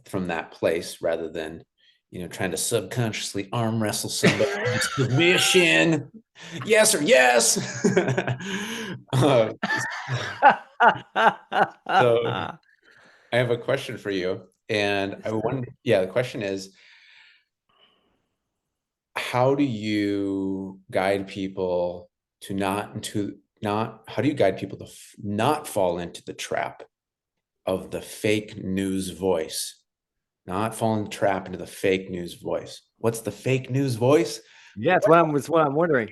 from that place rather than, trying to subconsciously arm wrestle somebody into submission. Yes or yes. So I have a question for you. And I wonder, the question is, how do you guide people to how do you guide people to not fall into the trap of the fake news voice? Not fall into the trap into the fake news voice. What's the fake news voice?
Yeah, it's what I'm wondering.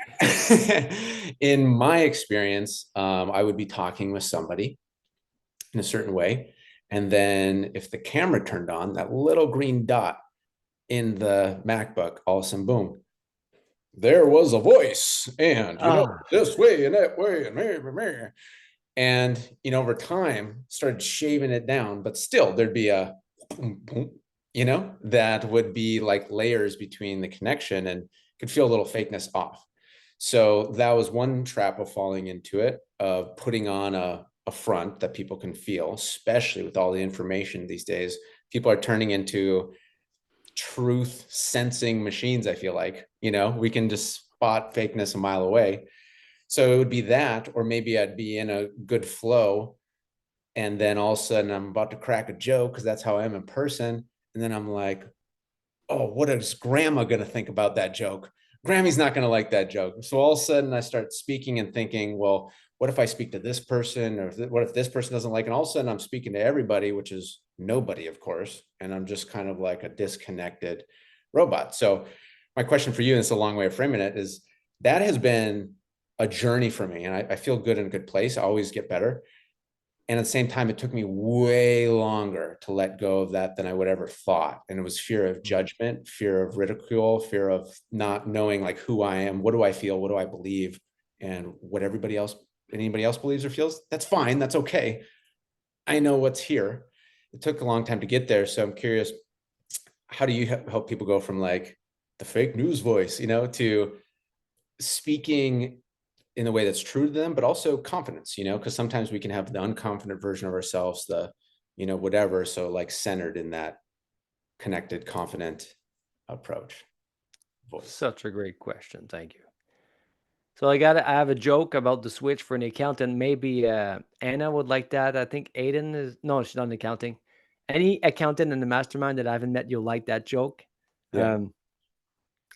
In my experience, I would be talking with somebody in a certain way. And then if the camera turned on, that little green dot in the MacBook, all of a sudden, boom, there was a voice. And, this way and that way. And, over time, started shaving it down. But still, there'd be a boom, boom, that would be like layers between the connection and could feel a little fakeness off. So that was one trap of falling into it, of putting on a front that people can feel, especially with all the information these days. People are turning into truth sensing machines. I feel like, we can just spot fakeness a mile away. So it would be that, or maybe I'd be in a good flow, and then all of a sudden I'm about to crack a joke because that's how I am in person. And then I'm like, oh, what is grandma going to think about that joke? Grammy's not going to like that joke. So all of a sudden I start speaking and thinking, well, what if I speak to this person, or what if this person doesn't like? And all of a sudden I'm speaking to everybody, which is nobody, of course. And I'm just kind of like a disconnected robot. So my question for you, and it's a long way of framing it, is that has been a journey for me. And I feel good in a good place. I always get better. And at the same time, it took me way longer to let go of that than I would ever thought. And it was fear of judgment, fear of ridicule, fear of not knowing like who I am, what do I feel, what do I believe, and what anybody else believes or feels. That's fine. That's okay. I know what's here. It took a long time to get there. So I'm curious, how do you help people go from like the fake news voice, to speaking in a way that's true to them, but also confidence, because sometimes we can have the unconfident version of ourselves, the, whatever. So like centered in that connected, confident approach. Voice.
Such a great question. Thank you. So I have a joke about the switch for an accountant. Maybe Anna would like that. I think Aiden is, no, she's not in accounting. Any accountant in the mastermind that I haven't met, you'll like that joke.
Yeah.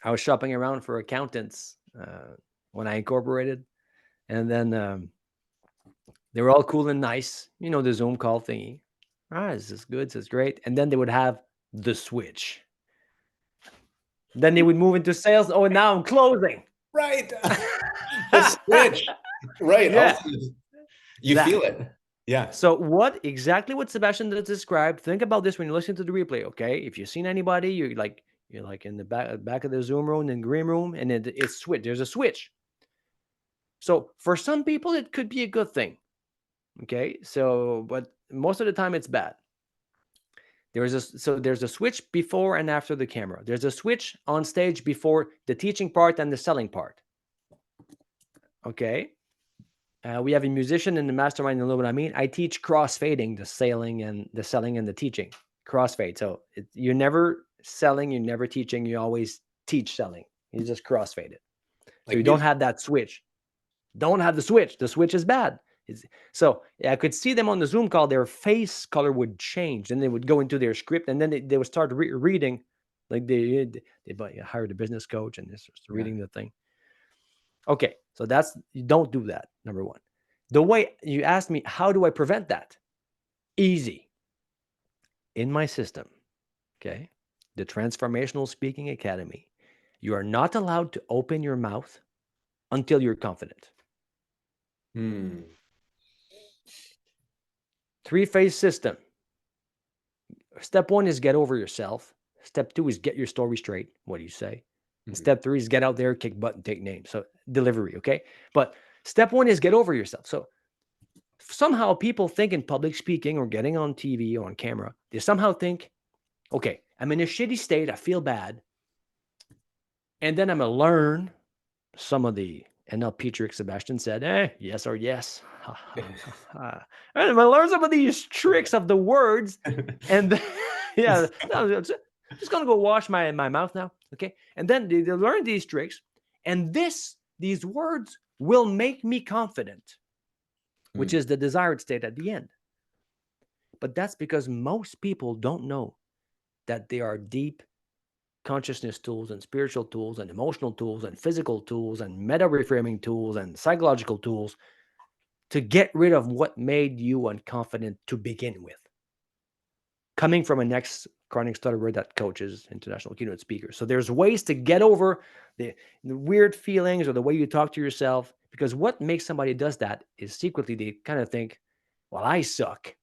I was shopping around for accountants when I incorporated, and then they were all cool and nice, the Zoom call thingy. This is good, this is great. And then they would have the switch. Then they would move into sales. Oh, and now I'm closing.
Right. The switch. Right.
Yeah.
You feel it. Yeah.
So exactly what Sebastian described, think about this when you listen to the replay, okay? If you've seen anybody, you're like in the back of the Zoom room, in the green room, and it's switch. There's a switch. So for some people, it could be a good thing. Okay. So, but most of the time it's bad. There's a switch before and after the camera. There's a switch on stage before the teaching part and the selling part. Okay. We have a musician in the mastermind. You know what I mean? I teach crossfading, the selling and the teaching. Crossfade. So you're never selling, you're never teaching, you always teach selling. You just crossfade it. So you don't have that switch. Don't have the switch. The switch is bad. So I could see them on the Zoom call, their face color would change and they would go into their script and then they would start reading, like they hired a business coach and they're just reading the thing. Okay, so you don't do that, number one. The way you asked me, how do I prevent that? Easy. In my system, okay, the Transformational Speaking Academy, you are not allowed to open your mouth until you're confident. 3-phase system. Step 1 is get over yourself. Step 2 is get your story straight. What do you say? And step 3 is get out there, kick butt, and take names. So delivery, okay? But step 1 is get over yourself. So somehow people think in public speaking or getting on TV or on camera, they somehow think, okay, I'm in a shitty state. I feel bad. And then I'm going to learn some of the NLP tricks Sebastian said, yes or yes. And I'm going to learn some of these tricks of the words. And yeah, I'm just going to go wash my mouth now. Okay. And then they learn these tricks. And these words will make me confident, which is the desired state at the end. But that's because most people don't know that they are deep consciousness tools and spiritual tools and emotional tools and physical tools and meta reframing tools and psychological tools to get rid of what made you unconfident to begin with. Coming from an ex-chronic stutterer that coaches international keynote speakers. So there's ways to get over the weird feelings or the way you talk to yourself, because what makes somebody does that is secretly they kind of think, well, I suck.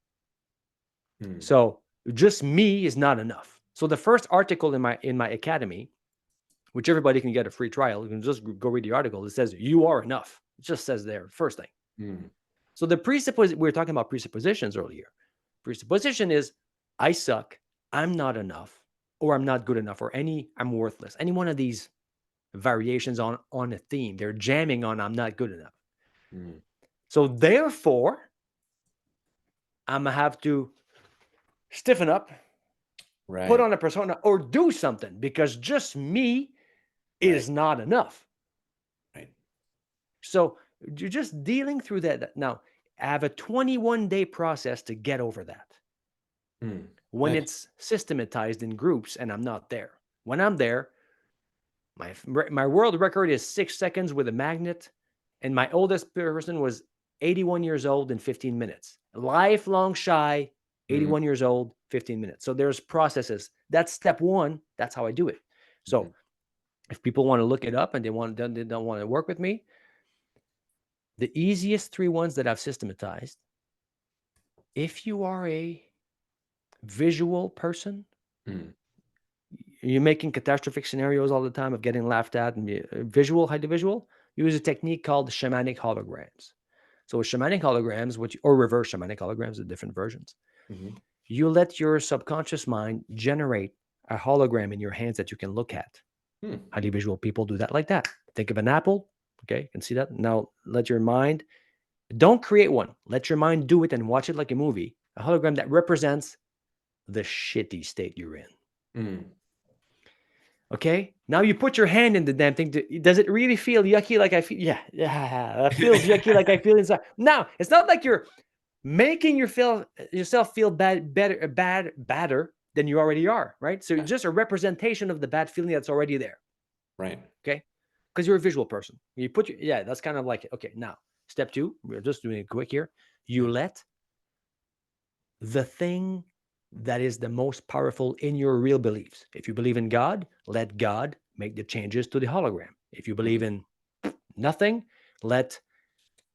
So just me is not enough. So the first article in my academy, which everybody can get a free trial, you can just go read the article. It says you are enough. It just says there, first thing. So the we were talking about presuppositions earlier. Presupposition is I suck, I'm not enough, or I'm not good enough, or I'm worthless. Any one of these variations on a theme, they're jamming on I'm not good enough. So therefore, I'm gonna have to stiffen up, put on a persona, or do something, because just me is not enough. So you're just dealing through that. Now, I have a 21-day process to get over that. When it's systematized in groups and I'm not there. When I'm there, my world record is 6 seconds with a magnet, and my oldest person was 81 years old in 15 minutes. Lifelong shy, 81 years old, 15 minutes. So there's processes. That's step 1. That's how I do it. So if people want to look it up and they don't want to work with me, the easiest 3 ones that I've systematized, if you are a visual person, you're making catastrophic scenarios all the time of getting laughed at, and highly visual, use a technique called shamanic holograms. So with shamanic holograms, or reverse shamanic holograms, the different versions, you let your subconscious mind generate a hologram in your hands that you can look at. Highly visual people do that like that. Think of an apple. Okay, you can see that. Now let your mind, don't create one. Let your mind do it and watch it like a movie. A hologram that represents the shitty state you're in.
Mm.
Okay. Now you put your hand in the damn thing. Does it really feel yucky like I feel? Yeah. That feels yucky like I feel inside. Now, it's not like you're making yourself feel badder than you already are, right? So it's just a representation of the bad feeling that's already there.
Right.
Okay. Because you're a visual person. You put your, that's kind of like, okay, now step 2, we're just doing it quick here. You let the thing that is the most powerful in your real beliefs. If you believe in God, let God make the changes to the hologram. If you believe in nothing, let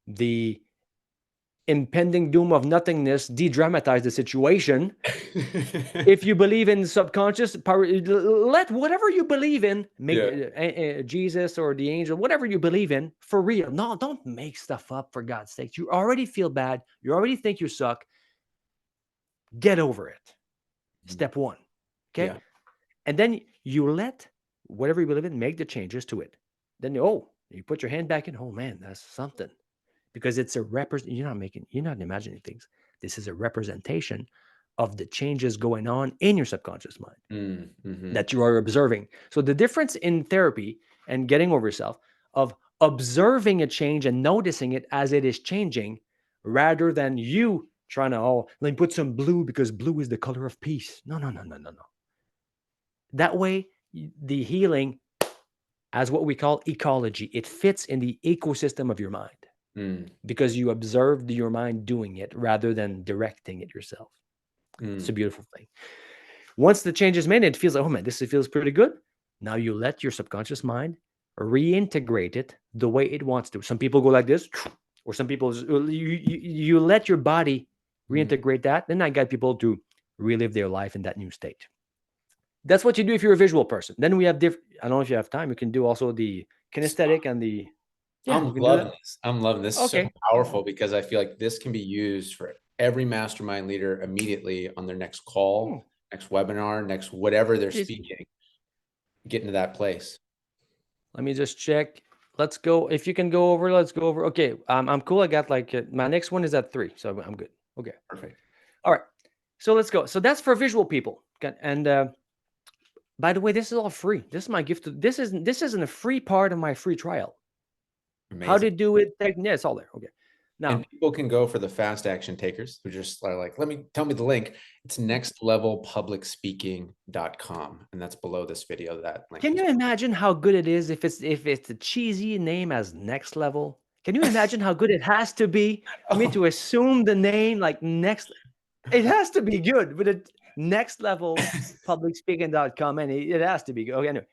the impending doom of nothingness de-dramatize the situation. If you believe in subconscious power, let whatever you believe in make Jesus or the angel, whatever you believe in, for real. No, don't make stuff up, for God's sake. You already feel bad. You already think you suck. Get over it. Step 1. Okay.
Yeah.
And then you let whatever you believe in make the changes to it. Then you put your hand back in. Oh man, that's something. Because it's a you're not imagining things. This is a representation of the changes going on in your subconscious mind that you are observing. So the difference in therapy and getting over yourself of observing a change and noticing it as it is changing, rather than you trying to, let me put some blue because blue is the color of peace. No. That way, the healing, as what we call ecology, it fits in the ecosystem of your mind because you observed your mind doing it rather than directing it yourself. It's a beautiful thing. Once the change is made, it feels like, oh man, this feels pretty good. Now you let your subconscious mind reintegrate it the way it wants to. Some people go like this, or some people, you let your body reintegrate that. Then I got people to relive their life in that new state. That's what you do if you're a visual person. Then we have different, I don't know if you have time, you can do also the kinesthetic and the,
I'm loving this. I'm loving this.
Okay.
So powerful because I feel like this can be used for every mastermind leader immediately on their next call, next webinar, next whatever they're speaking, get into that place.
Let me just check. Let's go. If you can go over, let's go over. Okay. I'm cool. I got my next one is at 3. So I'm good. Okay.
Perfect.
All right. So let's go. So that's for visual people. And by the way, this is all free. This is my gift. This isn't a free part of my free trial. Amazing. How to do it. Yeah, it's all there. Okay. Now,
and people can go for the fast action takers who just are like, tell me the link. It's nextlevelpublicspeaking.com. And that's below this video, that link.
Can you imagine how good it is if it's a cheesy name as Next Level? Can you imagine how good it has to be for me to assume the name like Next? It has to be good with a nextlevelpublicspeaking.com, and it has to be good. Okay, anyway,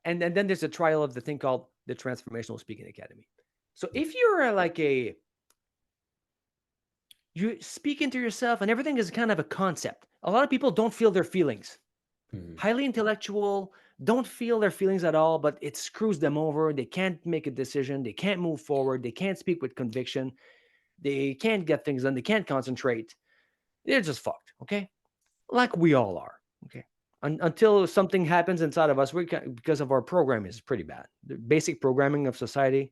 and then there's a trial of the thing called the Transformational Speaking Academy. So if you're you speak into yourself and everything is kind of a concept. A lot of people don't feel their feelings. Highly intellectual, don't feel their feelings at all, but it screws them over. They can't make a decision. They can't move forward. They can't speak with conviction. They can't get things done. They can't concentrate. They're just fucked, okay? Like we all are, okay? Until something happens inside of us, because of our programming is pretty bad. The basic programming of society,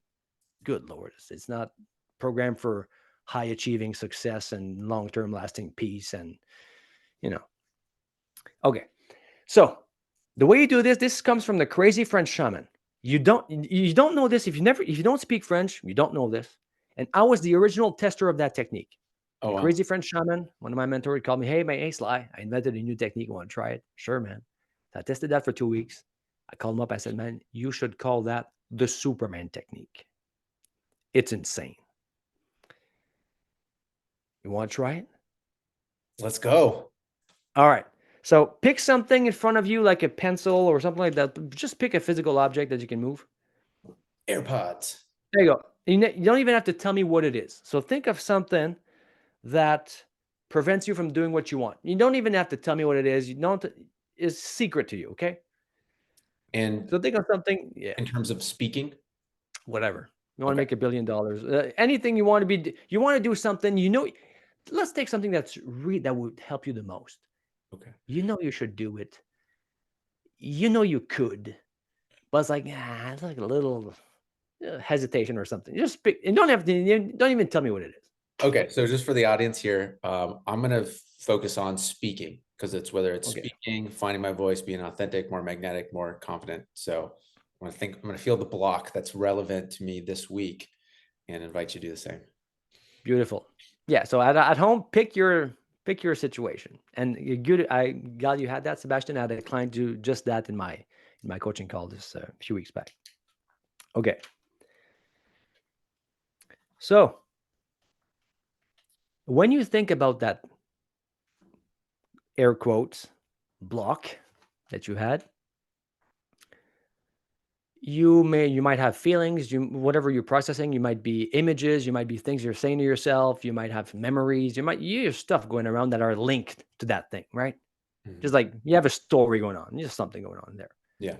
good Lord, it's not programmed for high achieving success and long-term lasting peace and, Okay. So the way you do this comes from the crazy French shaman. You don't know this if you don't speak French, you don't know this. And I was the original tester of that technique.
Oh, wow.
Crazy French shaman, one of my mentors called me, hey, Sly, I invented a new technique. You want to try it? Sure, man. So I tested that for 2 weeks. I called him up. I said, man, you should call that the Superman technique. It's insane. You want to try it?
Let's go.
All right. So pick something in front of you, like a pencil or something like that. Just pick a physical object that you can move.
AirPods.
There you go. You don't even have to tell me what it is. So think of something that prevents you from doing what you want. You don't even have to tell me what it is. It's secret to you, okay?
And
so think of something,
in terms of speaking,
whatever. You want to make $1 billion. Anything you want to be, you want to do something, let's take something that would help you the most.
Okay.
You should do it. you could, but it's like, it's like a little hesitation or something. Just pick, and don't even tell me what it is.
Okay, so just for the audience here, I'm gonna focus on speaking because it's whether it's
Okay,
speaking, finding my voice, being authentic, more magnetic, more confident. So I'm gonna feel the block that's relevant to me this week and invite you to do the same.
beautiful. Yeah. So at home, pick your situation, and you're good. I glad you had that, Sebastian. I had a client do just that in my coaching call this a few weeks back. Okay. So when you think about that air quotes block that you had, you might have feelings, whatever you're processing, you might be images, you might be things you're saying to yourself, you might have memories, you have stuff going around that are linked to that thing, right? Just like you have a story going on, just something going on there
Yeah.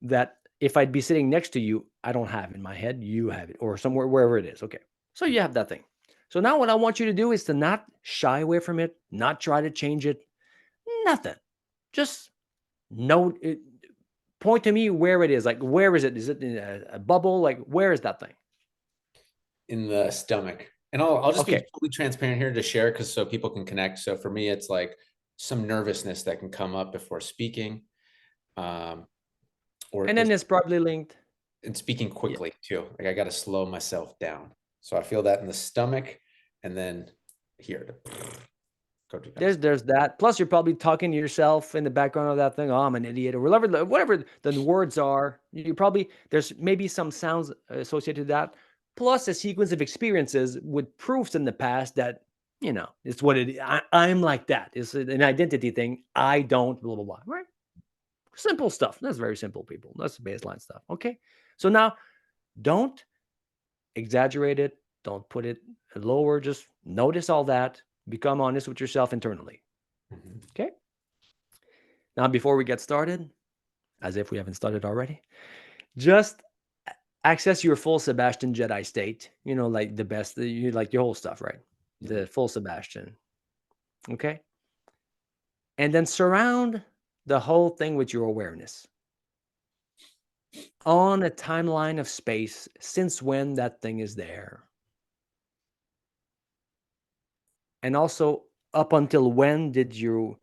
that if I'd be sitting next to you, I don't have in my head, you have it, or somewhere, wherever it is. Okay. So you have that thing. So now what I want you to do is to not shy away from it, not try to change it, nothing. Just know it. Point to me where it is. Like, where is it? Is it in a bubble? Like, where is that thing?
In the stomach. And I'll just be
Okay.
totally transparent here to share because so people can connect. So for me, it's like some nervousness that can come up before speaking, um, or
And then it's probably linked.
and speaking
Yeah.
quickly too. Like I got to slow myself down. So I feel that in the stomach, and then here to go to kind of.
There's that. Plus, you're probably talking to yourself in the background of that thing. Oh, I'm an idiot, or whatever the words are. You probably there's maybe some sounds associated to that. Plus, a sequence of experiences with proofs in the past that it's what it. I'm like that. It's an identity thing. I don't blah blah blah. Right? Simple stuff. That's very simple, people. That's the baseline stuff. Okay. So now, don't exaggerate it. Don't put it lower. Just notice all that. Become honest with yourself internally.
Mhm.
Okay. Now, before we get started, as if we haven't started already, just access your full Sebastian Jedi state. Like the best, you like your whole stuff, right?
Mhm.
The full Sebastian. Okay. And then surround the whole thing with your awareness on a timeline of space since when that thing is there. And also, up until when did your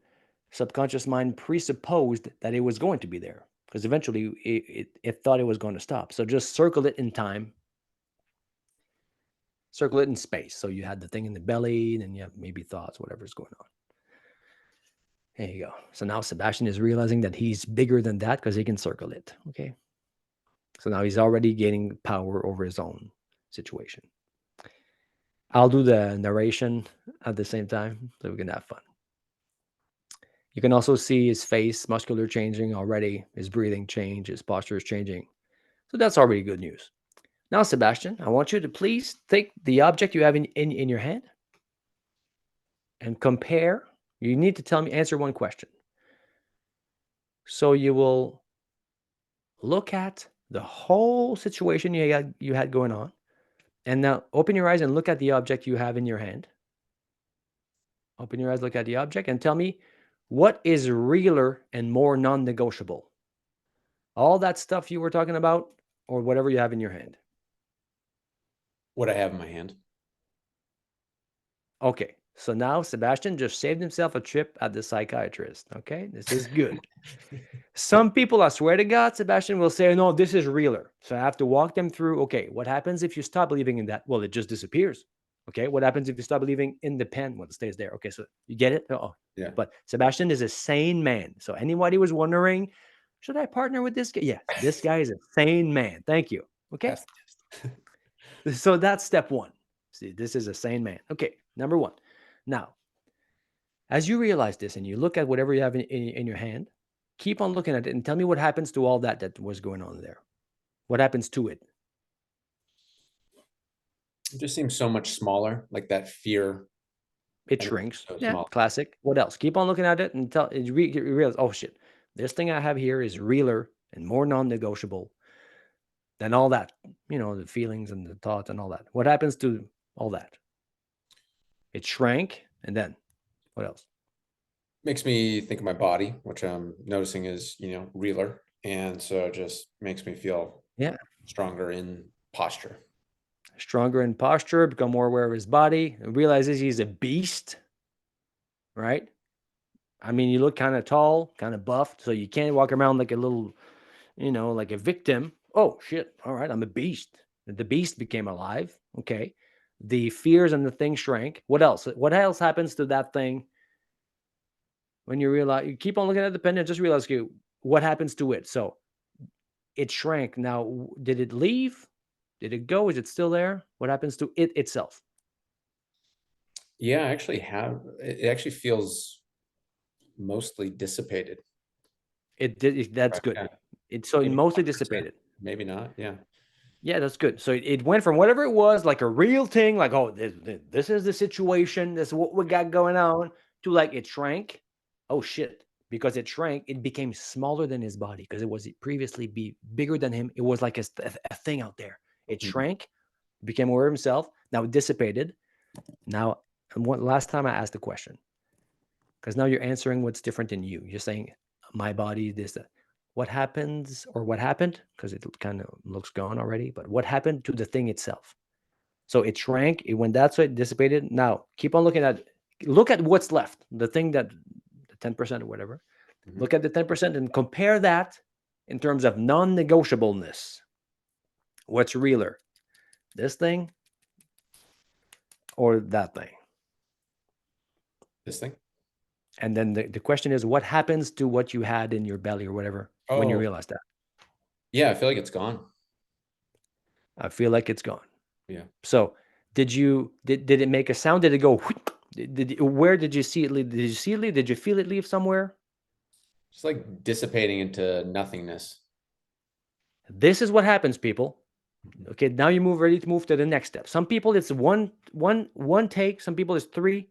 subconscious mind presupposed that it was going to be there? Because eventually it thought it was going to stop. So just circle it in time, circle it in space. So you had the thing in the belly, and then you have maybe thoughts, whatever's going on. There you go. So now Sebastian is realizing that he's bigger than that because he can circle it. Okay. So now he's already gaining power over his own situation. I'll do the narration at the same time so we can have fun. You can also see his face, muscular changing already, his breathing change, his posture is changing. So that's already good news. Now, Sebastian, I want you to please take the object you have in your hand and compare. You need to answer one question. So you will look at the whole situation you had going on. And now open your eyes and look at the object you have in your hand. Open your eyes, look at the object, and tell me what is realer and more non negotiable. All that stuff you were talking about, or whatever you have in your hand.
What I have in my hand.
Okay. So now Sebastian just saved himself a trip at the psychiatrist. Okay. This is good. Some people, I swear to God, Sebastian will say, no, this is realer. So I have to walk them through. Okay. What happens if you stop believing in that? Well, it just disappears. Okay. What happens if you stop believing in the pen? Well, it stays there. Okay. So you get it? Oh,
Yeah.
but Sebastian is a sane man. So anybody was wondering, should I partner with this guy? Yes. This guy is a sane man. Thank you. Okay.
That's
So that's step one. See, this is a sane man. Okay, number one. Now, as you realize this and you look at whatever you have in your hand, keep on looking at it and tell me what happens to all that was going on there. What happens to it?
it just seems so much smaller, like that fear.
It
Everything's
shrinks.
so
Yeah,
small.
classic. What else? Keep on looking at it until you realize, oh shit, this thing I have here is realer and more non-negotiable than all that. The feelings and the thoughts and all that. What happens to all that? It shrank, and then what else?
Makes me think of my body, which I'm noticing is, realer. And so it just makes me feel
Yeah.
stronger in posture.
Stronger in posture, become more aware of his body, and realizes he's a beast, right? I mean, you look kind of tall, kind of buffed, so you can't walk around like a little, like a victim. Oh, shit. All right, I'm a beast. The beast became alive. Okay. The fears and the thing shrank. What else? What else happens to that thing when you realize you keep on looking at the pen and just realize, okay, what happens to it? So it shrank. Now, did it leave? Did it go? Is it still there? What happens to it itself?
Yeah, I actually have. It actually feels mostly dissipated.
It did. That's
Right.
good.
Yeah.
It's so it
Maybe
mostly
1%,
dissipated.
maybe not. Yeah.
Yeah, that's good. So it went from whatever it was, like a real thing, like, oh, this is the situation, this is what we got going on, to like it shrank. Oh shit. Because it shrank, it became smaller than his body because it was previously be bigger than him. It was like a thing out there. It
Mhm.
shrank, became aware of himself. Now it dissipated. Now, and last time I asked the question, because now you're answering what's different in you. You're saying my body, this, that. What happens or what happened? Because it kind of looks gone already. But what happened to the thing itself? So it shrank. It went that way. It dissipated. Now keep on looking at. Look at what's left. The thing that the 10% or whatever.
Mhm.
Look at the 10% and compare that in terms of non-negotiableness. What's realer, this thing or that thing?
This thing.
And then the question is, what happens to what you had in your belly or whatever when you
Oh,
realize that?
yeah. I feel like it's gone.
I feel like it's gone.
Yeah.
So did it make a sound? Did it go? Where did you see it leave? Did you see it leave? Did you feel it leave somewhere?
Just like dissipating into nothingness.
This is what happens, people.
Mhm.
Okay, now you ready to move to the next step. Some people it's one take. Some people it's three.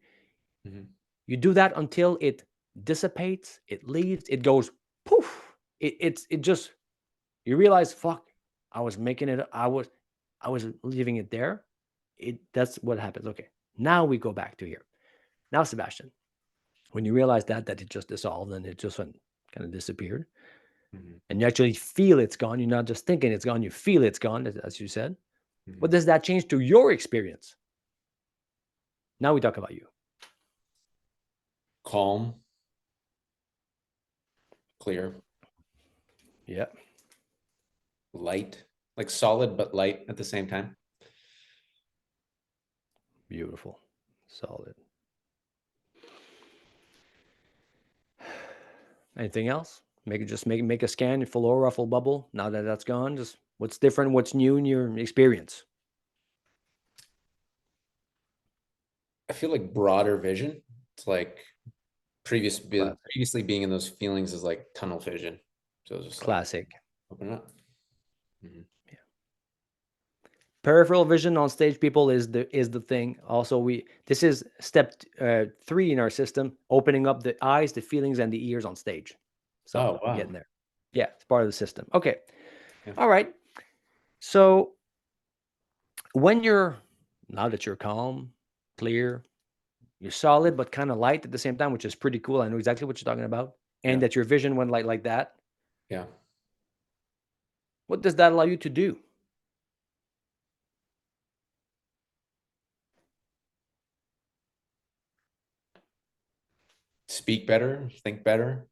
Mhm.
You do that until it dissipates, it leaves, it goes poof. It just you realize, fuck, I was making it. I was leaving it there. That's what happens. Okay, now we go back to here. Now, Sebastian, when you realize that it just dissolved and it just went kind of disappeared,
Mhm.
and you actually feel it's gone, you're not just thinking it's gone, you feel it's gone, as you said. What
Mhm.
does that change to your experience? Now we talk about you.
Calm, clear,
Yeah,
light, like solid but light at the same time.
beautiful, solid. Anything else? Make a scan, full or ruffle bubble. Now that that's gone, just what's different, what's new in your experience?
I feel like broader vision. It's like
Classic.
previously being in those feelings is like tunnel vision. So it's just like
Classic.
open it up. Mhm.
Yeah. Peripheral vision on stage, people, is the thing. Also, this is step 3 in our system, opening up the eyes, the feelings, and the ears on stage. So
Oh,
we're
wow.
getting there. Yeah, it's part of the system. Okay.
Yeah.
All right. So when now that you're calm, clear, you're solid, but kind of light at the same time, which is pretty cool. I know exactly what you're talking about. And
Yeah.
that your vision went light like that.
Yeah.
What does that allow you to do?
Speak better, think better,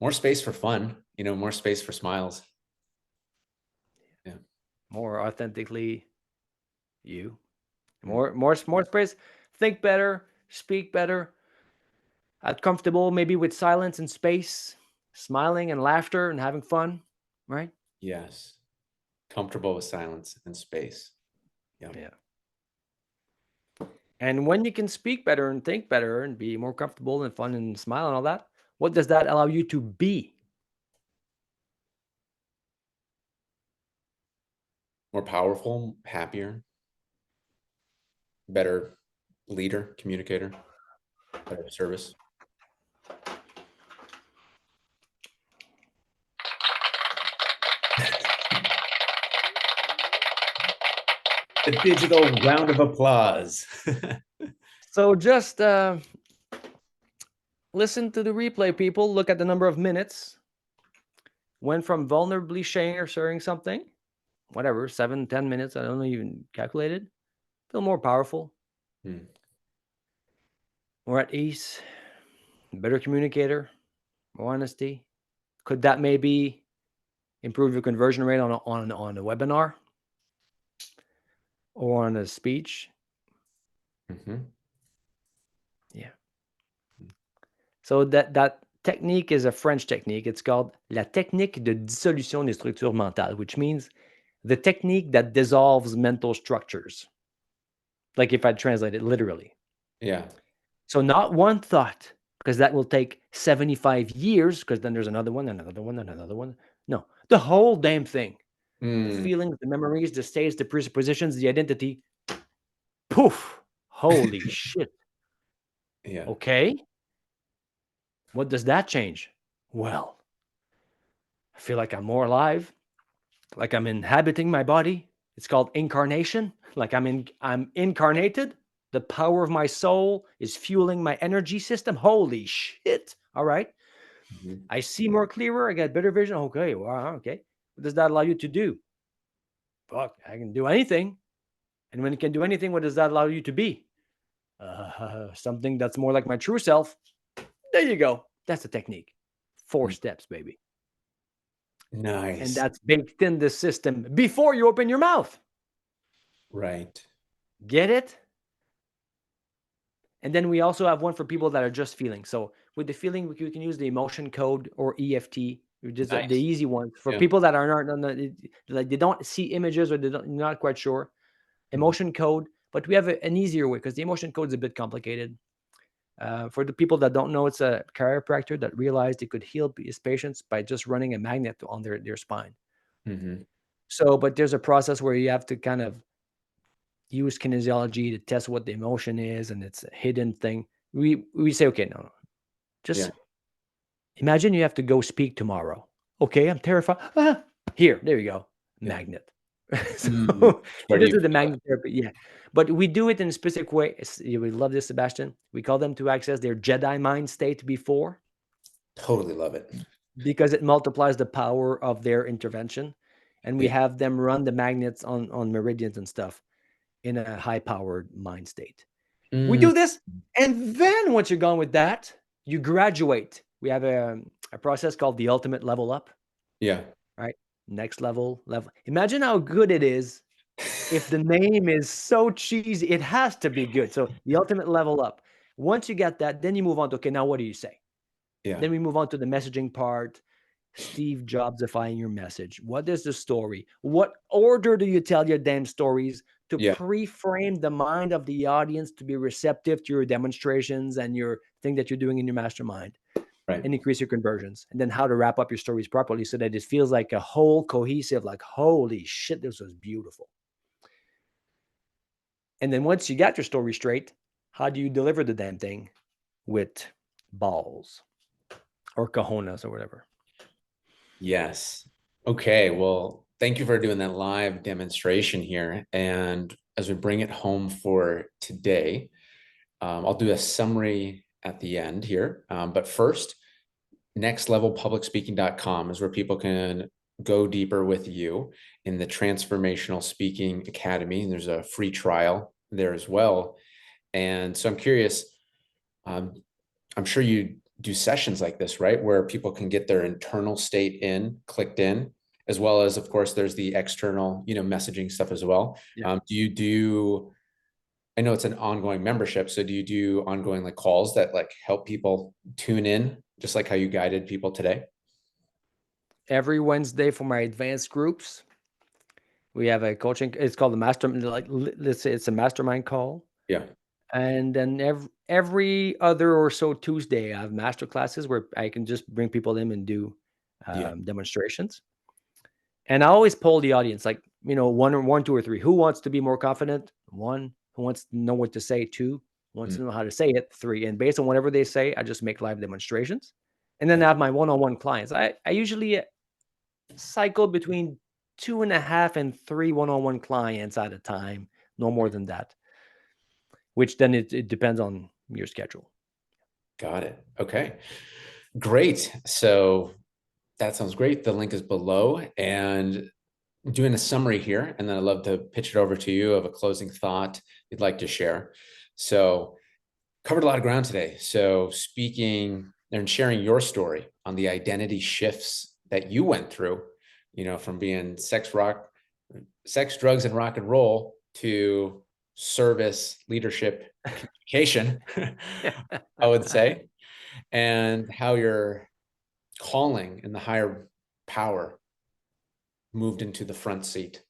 more space for fun, more space for smiles. Yeah.
More authentically you.
Mhm.
More space. Think better. Speak better. Comfortable maybe with silence and space, smiling and laughter and having fun, right?
Yes. Comfortable with silence and space. Yeah.
Yeah. And when you can speak better and think better and be more comfortable and fun and smile and all that, what does that allow you to be?
More powerful, happier, better leader, communicator, better service. The digital round of applause.
So just listen to the replay, people. Look at the number of minutes. Went from vulnerably sharing something, whatever, 7, 10 minutes. I don't know, even calculated. Feel more powerful. More at ease. Better communicator. More honesty. Could that maybe improve your conversion rate on a webinar or on a speech? Yeah. So that technique is a French technique. It's called la technique de dissolution des structures mentales, which means the technique that dissolves mental structures. Like if I translate it literally.
Yeah.
So not one thought, because that will take 75 years, because then there's another one, and another one, and another one. No, the whole damn thing. The feelings, the memories, the states, the presuppositions, the identity. Poof. Holy shit.
Yeah.
Okay. What does that change? Well, I feel like I'm more alive, like I'm inhabiting my body. It's called incarnation. Like I'm incarnated. The power of my soul is fueling my energy system. Holy shit. All right. I see more clearer. I get better vision. Okay. Wow. Okay. What does that allow you to do? Fuck, I can do anything. And when you can do anything, what does that allow you to be? Something that's more like my true self. There you go. That's the technique. 4 steps, baby.
Nice.
And that's baked in the system before you open your mouth.
Right.
Get it? And then we also have one for people that are just feeling. So with the feeling, we can use the emotion code or EFT, which is the easy one for people that are not like they don't see images or they're not quite sure. Emotion code, but we have an easier way because the emotion code is a bit complicated. For the people that don't know, it's a chiropractor that realized he could heal his patients by just running a magnet on their spine. So, but there's a process where you have to kind of use kinesiology to test what the emotion is, and it's a hidden thing. We say, okay, no, just imagine you have to go speak tomorrow. Okay, I'm terrified. Here, there you go, magnet. So this is the magnet therapy, yeah. But we do it in a specific way. You would love this, Sebastian. We call them to access their Jedi mind state before.
Totally love it.
Because it multiplies the power of their intervention. And we have them run the magnets on meridians and stuff in a high-powered mind state. We do this, and then once you're gone with that, you graduate. We have a process called the ultimate level up.
Yeah.
Right? Next level. Imagine how good it is. If the name is so cheesy, it has to be good. So the ultimate level up. Once you get that, then you move on to, okay, now what do you say?
Yeah.
Then we move on to the messaging part. Steve Jobsifying your message. What is the story? What order do you tell your damn stories to pre-frame the mind of the audience to be receptive to your demonstrations and your thing that you're doing in your mastermind?
Right.
And increase your conversions. And then how to wrap up your stories properly so that it feels like a whole cohesive, like, holy shit, this was beautiful. And then once you got your story straight, how do you deliver the damn thing with balls or cojones or whatever?
Yes. Okay. Well, thank you for doing that live demonstration here. And as we bring it home for today, I'll do a summary at the end here. But first, nextlevelpublicspeaking.com is where people can go deeper with you in the Transformational Speaking Academy. And there's a free trial there as well. And so I'm curious, I'm sure you do sessions like this, right? Where people can get their internal state clicked in, as well as, of course, there's the external, messaging stuff as well.
Yeah.
I know it's an ongoing membership. So do you do ongoing like calls that like help people tune in, just like how you guided people today?
Every Wednesday for my advanced groups, we have a coaching. It's called the mastermind. Like, let's say it's a mastermind call.
Yeah.
And then every other or so Tuesday, I have master classes where I can just bring people in and do demonstrations. And I always poll the audience, like, one, two, or three. Who wants to be more confident? One. Who wants to know what to say? Two. Who wants to know how to say it? Three. And based on whatever they say, I just make live demonstrations. And then I have my one-on-one clients. I usually cycle between 2.5 and 3 one-on-one clients at a time. no more than that, which then it depends on your schedule.
Got it. Okay, great. So that sounds great. The link is below, and doing a summary here, and then I'd love to pitch it over to you of a closing thought you'd like to share. So covered a lot of ground today. So speaking and sharing your story on the identity shifts that you went through, from being sex, drugs, and rock and roll to service, leadership, communication, I would say, and how your calling and the higher power moved into the front seat,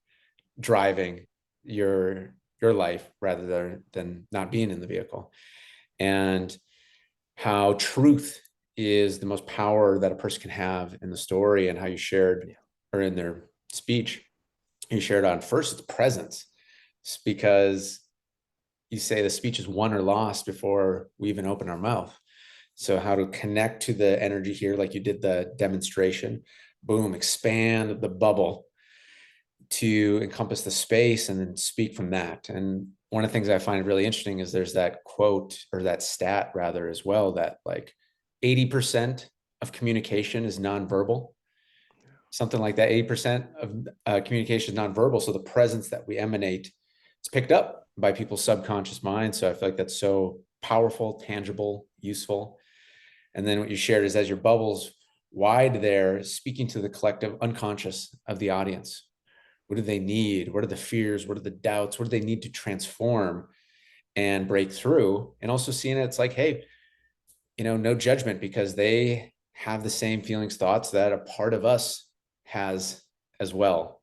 driving your life rather than not being in the vehicle, and how truth is the most power that a person can have in the story, and how you shared, or in their speech, you shared on first, it's presence. It's because you say the speech is won or lost before we even open our mouth. So how to connect to the energy here, like you did the demonstration, boom, expand the bubble to encompass the space and then speak from that. And one of the things I find really interesting is there's that quote, or that stat rather, as well, that like 80% of communication is nonverbal, something like that. 80% of communication is nonverbal. So the presence that we emanate, it's picked up by people's subconscious mind. So I feel like that's so powerful, tangible, useful. And then what you shared is, as your bubbles wide there, speaking to the collective unconscious of the audience. What do they need? What are the fears? What are the doubts? What do they need to transform and break through? And also seeing it, it's like, hey, no judgment, because they have the same feelings, thoughts that a part of us has as well.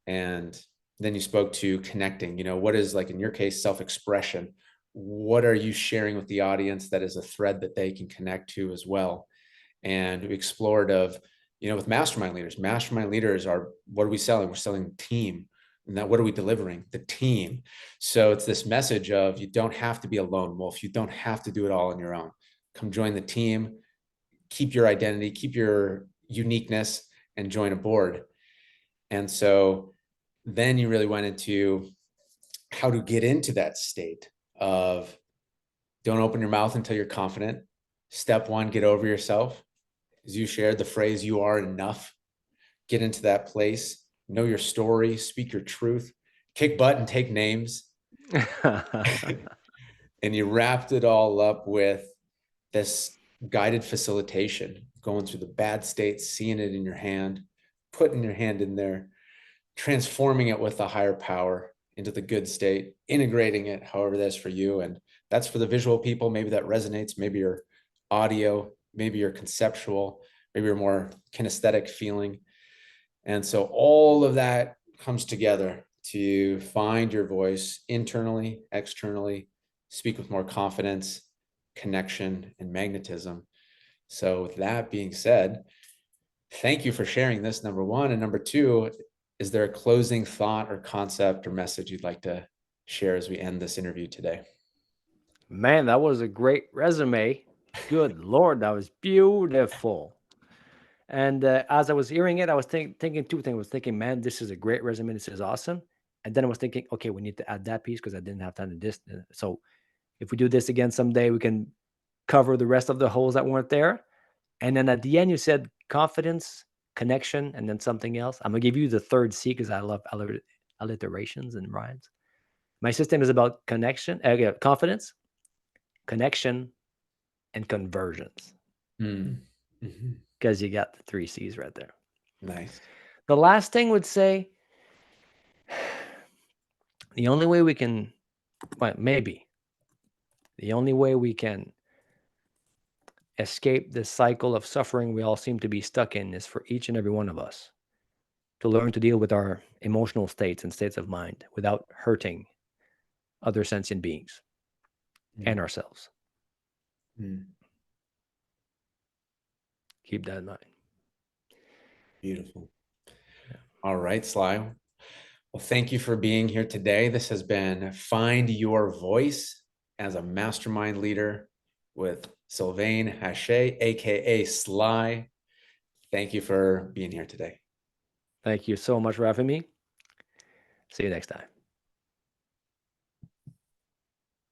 And then you spoke to connecting, what is, like in your case, self-expression. What are you sharing with the audience that is a thread that they can connect to as well? And we explored of, with mastermind leaders are, what are we selling? We're selling team. And that, what are we delivering? The team. So it's this message of, you don't have to be a lone wolf. You don't have to do it all on your own. Come join the team, keep your identity, keep your uniqueness, and join aboard. And so then you really went into how to get into that state of, don't open your mouth until you're confident. Step one, get over yourself. As you shared the phrase, you are enough. Get into that place, know your story, speak your truth, kick butt and take names. And you wrapped it all up with this guided facilitation, going through the bad states, seeing it in your hand, putting your hand in there, transforming it with a higher power into the good state, integrating it however that's for you. And that's for the visual people. Maybe that resonates. Maybe your audio, maybe you're conceptual, maybe you're more kinesthetic feeling. And so all of that comes together to find your voice internally, externally, speak with more confidence, connection, and magnetism. So with that being said, thank you for sharing this, number one. And number two, is there a closing thought or concept or message you'd like to share as we end this interview today?
Man, that was a great resume. Good Lord, that was beautiful. And as I was hearing it, I was thinking two things. I was thinking, man, this is a great resume. This is awesome. And then I was thinking, okay, we need to add that piece because I didn't have time to this. So if we do this again someday, we can cover the rest of the holes that weren't there. And then at the end, you said confidence, connection, and then something else. I'm going to give you the third C because I love alliterations and rhymes. My system is about confidence, connection, and conversions. Because you got the 3 C's right there.
Nice.
The last thing would say, the only way we can, well, maybe, the only way we can escape this cycle of suffering we all seem to be stuck in is for each and every one of us to learn to deal with our emotional states and states of mind without hurting other sentient beings and ourselves. Keep that in mind.
Beautiful. Yeah. All right, Sly. Well, thank you for being here today. This has been Find Your Voice as a Mastermind Leader with Slyvain Hache, aka Sly. Thank you for being here today.
Thank you so much for having me. See you next time.